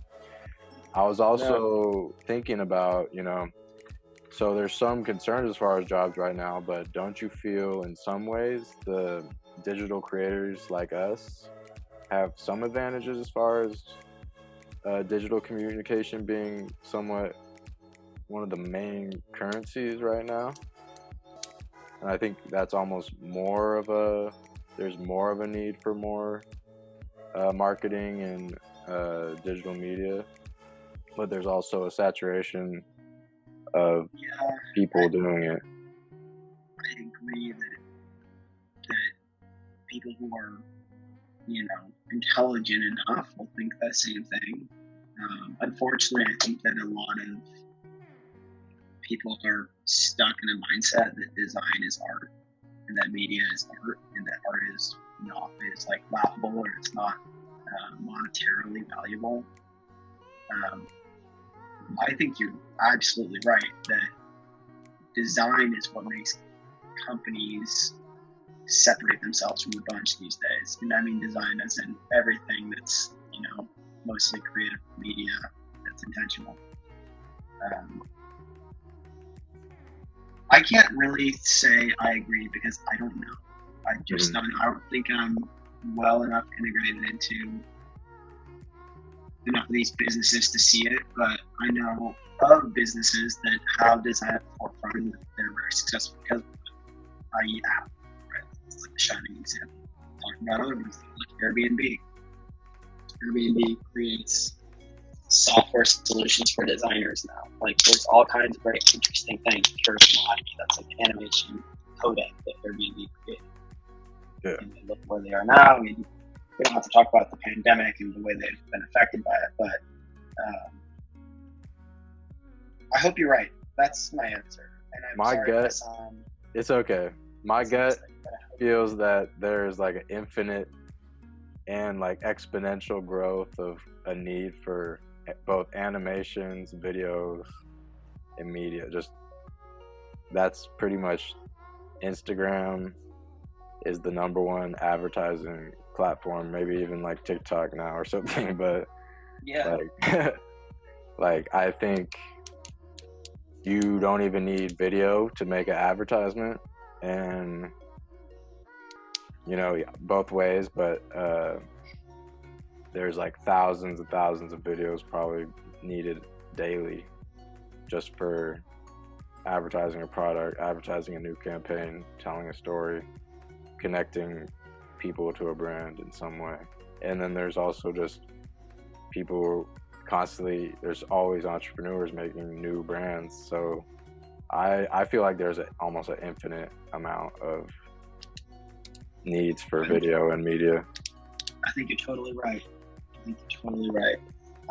I was also thinking about, so there's some concerns as far as jobs right now, but don't you feel in some ways the digital creators like us have some advantages as far as digital communication being somewhat one of the main currencies right now? And I think that's almost there's more of a need for more marketing and digital media, but there's also a saturation of people doing it. I agree that people who are, intelligent enough will think the same thing. Unfortunately, I think that a lot of people are stuck in a mindset that design is art and that media is art and that art is like laughable or it's not monetarily valuable. I think you're absolutely right that design is what makes companies separate themselves from the bunch these days. And I mean design as in everything that's, mostly creative media that's intentional. I can't really say I agree because I don't know. I just don't. I don't think I'm well enough integrated into enough of these businesses to see it, but I know of businesses that have design at the forefront and they're very successful because of it, i.e. Apple, right? It's like the shining example. Talking about other ones like Airbnb. Airbnb creates software solutions for designers now. Like there's all kinds of very interesting things. Cursemod, that's like animation codec that Airbnb created. Yeah. And look where they are now. I mean, we don't have to talk about the pandemic and the way they've been affected by it, but I hope you're right. That's my answer. And I'm My sorry gut, it's okay. My gut feels that there's like an infinite and like exponential growth of a need for both animations, videos, and media. Just that's pretty much Instagram is the number one advertising platform, maybe even like TikTok now or something. But yeah, like I think you don't even need video to make an advertisement, and you know, both ways, but there's like thousands and thousands of videos probably needed daily just for advertising a product, advertising a new campaign, telling a story, connecting people to a brand in some way. And then there's also just people constantly, there's always entrepreneurs making new brands. So I feel like there's almost an infinite amount of needs for video and media. I think you're totally right.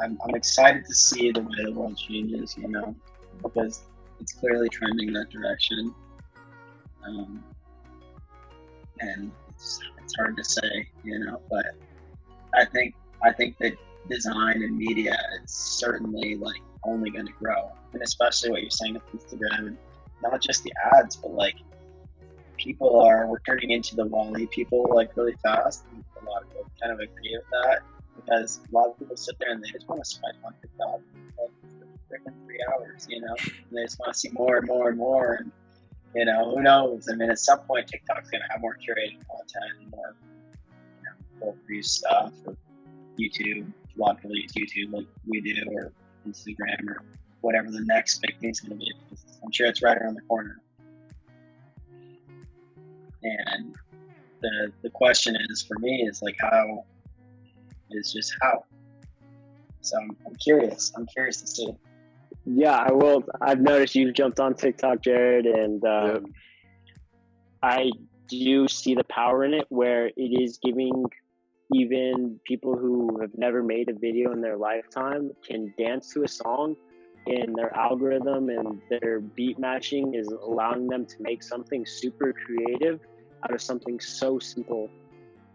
I'm excited to see the way the world changes, you know, because it's clearly trending in that direction. And it's hard to say, you know, but I think that design and media is certainly like only going to grow, and especially what you're saying with Instagram, and not just the ads, but like we're turning into the Wall-E people like really fast. And a lot of people kind of agree with that because a lot of people sit there and they just want to swipe on TikTok like for freaking 3 hours, you know, and they just want to see more and more and more. And you know, who knows? I mean, at some point, TikTok's going to have more curated content and more, you know, full-free stuff. Or YouTube, a lot of people use YouTube like we do, or Instagram, or whatever the next big thing's going to be. I'm sure it's right around the corner. And the question is, for me, is like how. So I'm curious. I'm curious to see. Yeah, I will. I've noticed you've jumped on TikTok, Jared, and Yep. I do see the power in it where it is giving even people who have never made a video in their lifetime can dance to a song, and their algorithm and their beat matching is allowing them to make something super creative out of something so simple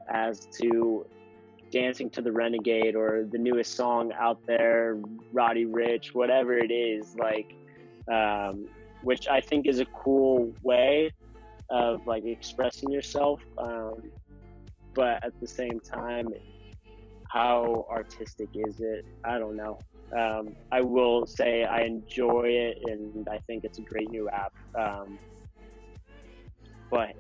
as to dancing to the Renegade or the newest song out there, Roddy Ricch, whatever it is, like, which I think is a cool way of like expressing yourself. But at the same time, how artistic is it? I don't know. I will say I enjoy it and I think it's a great new app. But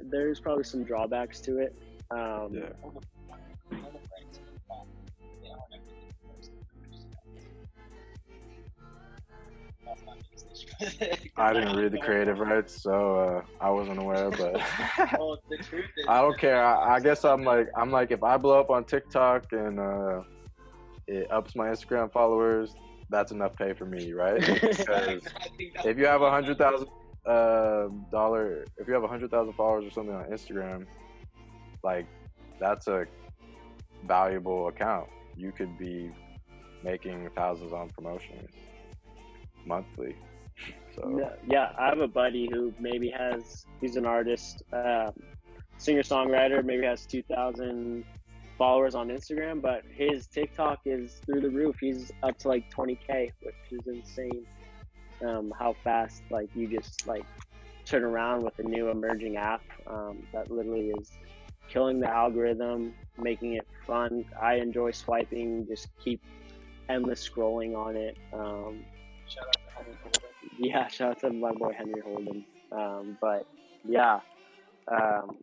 there's probably some drawbacks to it. Yeah. I didn't read the creative rights, so I wasn't aware. But Well, the truth is, I don't care. I guess I'm like, if I blow up on TikTok and it ups my Instagram followers, that's enough pay for me, right? Because if you have $100,000 if you have 100,000 followers or something on Instagram, like that's a valuable account. You could be making thousands on promotions monthly. So yeah, I have a buddy who maybe he's an artist, singer-songwriter, maybe has 2,000 followers on Instagram, but his TikTok is through the roof. He's up to like 20K, which is insane. How fast like you just like turn around with a new emerging app that literally is killing the algorithm, making it fun. I enjoy swiping, just keep endless scrolling on it. shout out to Yeah, shout out to my boy Henry Holden. But yeah, um,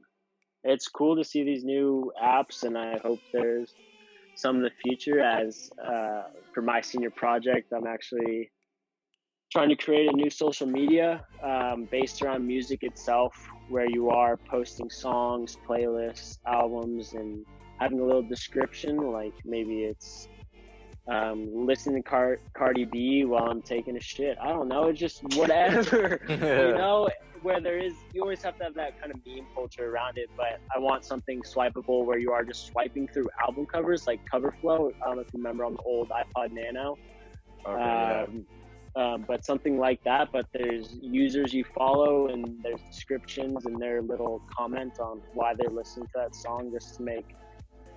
it's cool to see these new apps, and I hope there's some in the future. As for my senior project, I'm actually trying to create a new social media based around music itself, where you are posting songs, playlists, albums, and having a little description, like maybe it's listening to Cardi B while I'm taking a shit. I don't know, just whatever. You know, where there is, you always have to have that kind of meme culture around it, but I want something swipeable where you are just swiping through album covers, like CoverFlow. I don't know if you remember on the old iPod Nano. Okay, But something like that, but there's users you follow and there's descriptions and their little comment on why they're listening to that song, just to make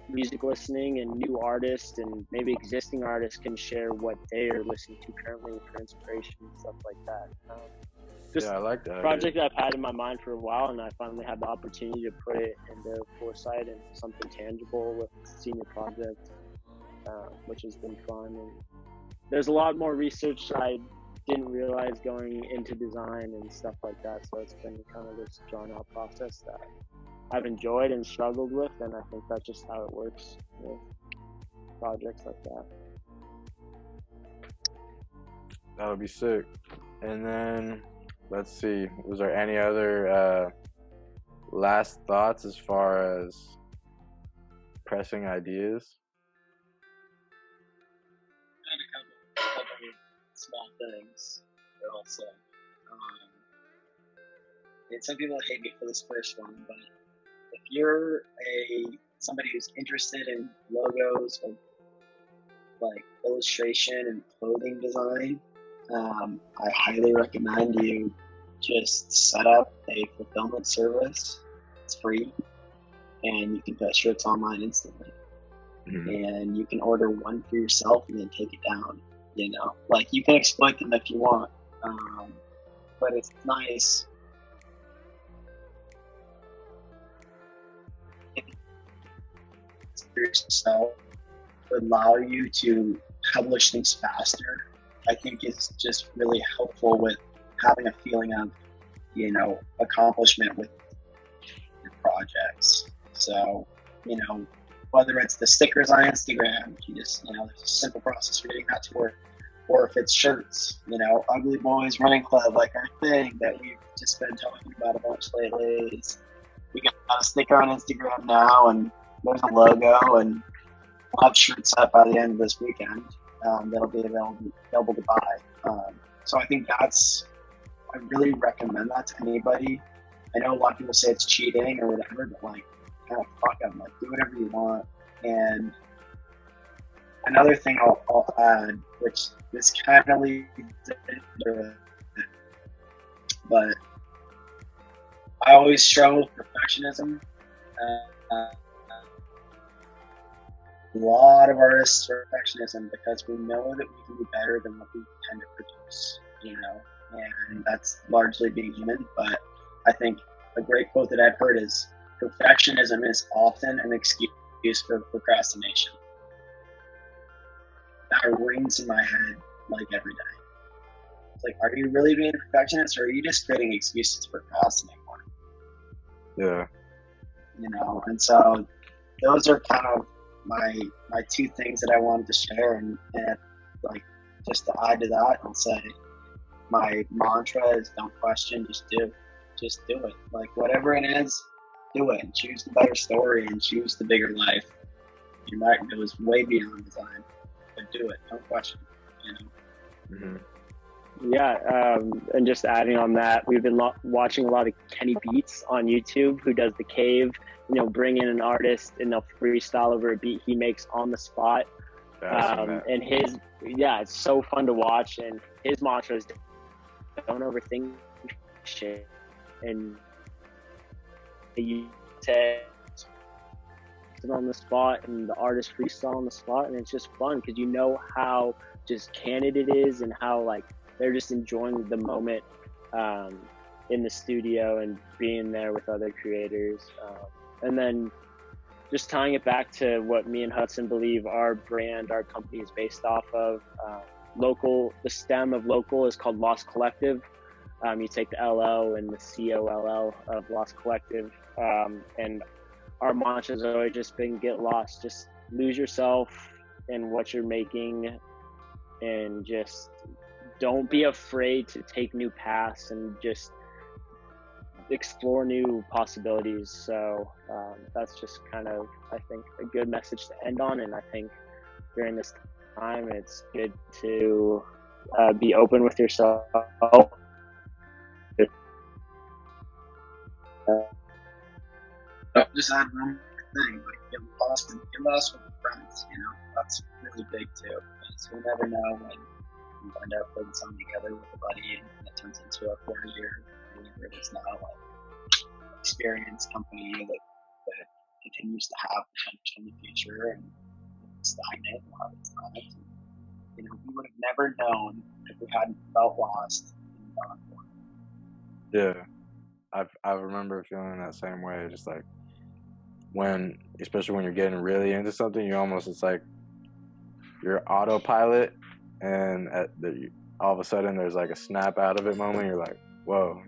music listening and new artists and maybe existing artists can share what they are listening to currently for inspiration and stuff like that. Just yeah, I like that. a project that I've had in my mind for a while, and I finally had the opportunity to put it into foresight and something tangible with senior project, which has been fun. And there's a lot more research I didn't realize going into design and stuff like that. So it's been kind of this drawn out process that I've enjoyed and struggled with. And I think that's just how it works with projects like that. That would be sick. And then, let's see, was there any other last thoughts as far as pressing ideas? I had a couple small things that I'll say. And some people hate me for this first one, but if you're somebody who's interested in logos or like illustration and clothing design, I highly recommend you just set up a fulfillment service. It's free, and you can put shirts online instantly. And you can order one for yourself and then take it down. You know, like you can exploit them if you want, but it's nice. Yourself would allow you to publish things faster. I think it's just really helpful with having a feeling of, you know, accomplishment with your projects. So, you know, whether it's the stickers on Instagram, you just, you know, there's a simple process for getting that to work. Or if it's shirts, you know, Ugly Boys Running Club, like our thing that we've just been talking about a bunch lately. We got a sticker on Instagram now, and there's a logo, and we'll have shirts up by the end of this weekend that'll be available to buy. So I think I really recommend that to anybody. I know a lot of people say it's cheating or whatever, but like, kind of fuck them, like do whatever you want. And another thing I'll add, which this kind of leads into it, but I always struggle with perfectionism. A lot of artists are perfectionism because we know that we can be better than what we tend to produce, you know, and that's largely being human. But I think a great quote that I've heard is, perfectionism is often an excuse for procrastination. That rings in my head like every day. It's like, are you really being a perfectionist, or are you just creating excuses to procrastinate more? Yeah. You know, and so those are kind of my two things that I wanted to share, and like just to add to that and say, my mantra is don't question, just do it. Like whatever it is, do it and choose the better story and choose the bigger life. Your night goes way beyond design, but do it. Don't question, you know. Mm-hmm. Yeah, and just adding on that, we've been watching a lot of Kenny Beats on YouTube, who does The Cave. You know, bring in an artist and they'll freestyle over a beat he makes on the spot. And it's so fun to watch. And his mantra is, don't overthink shit. And you say it on the spot, and the artist freestyle on the spot, and it's just fun because you know how just candid it is and how like they're just enjoying the moment in the studio and being there with other creators. And then just tying it back to what me and Hudson believe our brand, our company is based off of, local. The stem of local is called Lost Collective. You take the LO and the COLL of Lost Collective, and our mantra has always just been get lost, just lose yourself in what you're making, and just don't be afraid to take new paths and just explore new possibilities. So that's just kind of, I think, a good message to end on. And I think during this time, it's good to be open with yourself. Just add one thing, like get lost with your friends. That's really big too. Because you'll never know when you end up putting something together with a buddy and it turns into a 4-year, whatever it is now, like experience company that continues to have potential in the future and stagnant a lot of the times. We would have never known if we hadn't felt lost and gone for Yeah, it. I remember feeling that same way. Just like especially when you're getting really into something, it's like you're autopilot, and all of a sudden there's like a snap out of it moment. You're like, whoa,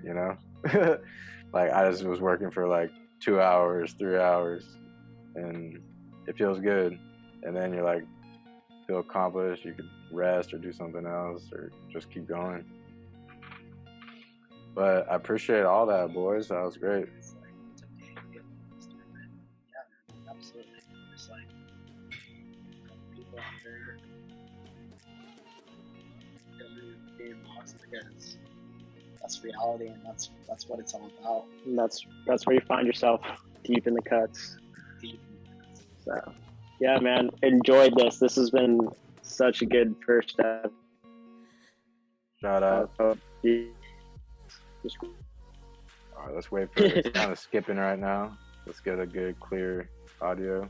like I just was working for like 2 hours, 3 hours, and it feels good. And then you're like, feel accomplished. You could rest or do something else or just keep going. But I appreciate all that, boys. That was great. Yeah, absolutely. Just like people out there being lost, because that's reality, and that's what it's all about. And that's where you find yourself, deep in the cuts. So, yeah, man, enjoyed this. This has been such a good first step. Shout out. All right, let's wait for it. It's kind of skipping right now. Let's get a good, clear audio.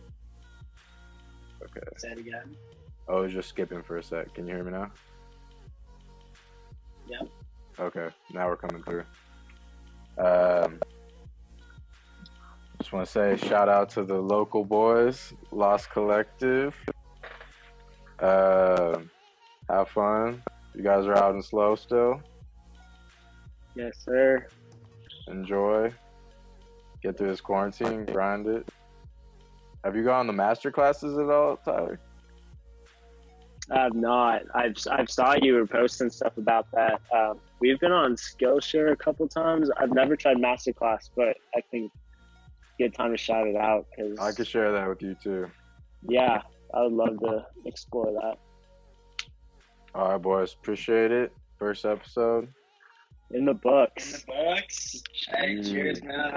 Okay. Say it again. Oh, it's just skipping for a sec. Can you hear me now? Yep. Okay, now we're coming through. Just want to say shout out to the local boys, Lost Collective. Have fun. You guys are out and slow still. Yes, sir. Enjoy. Get through this quarantine. Grind it. Have you gone to master classes at all, Tyler? I have not. I've saw you were posting stuff about that. We've been on Skillshare a couple times. I've never tried Masterclass, but I think good time to shout it out. Cause, I could share that with you too. Yeah, I would love to explore that. All right, boys. Appreciate it. First episode. In the books. Hey, cheers, man.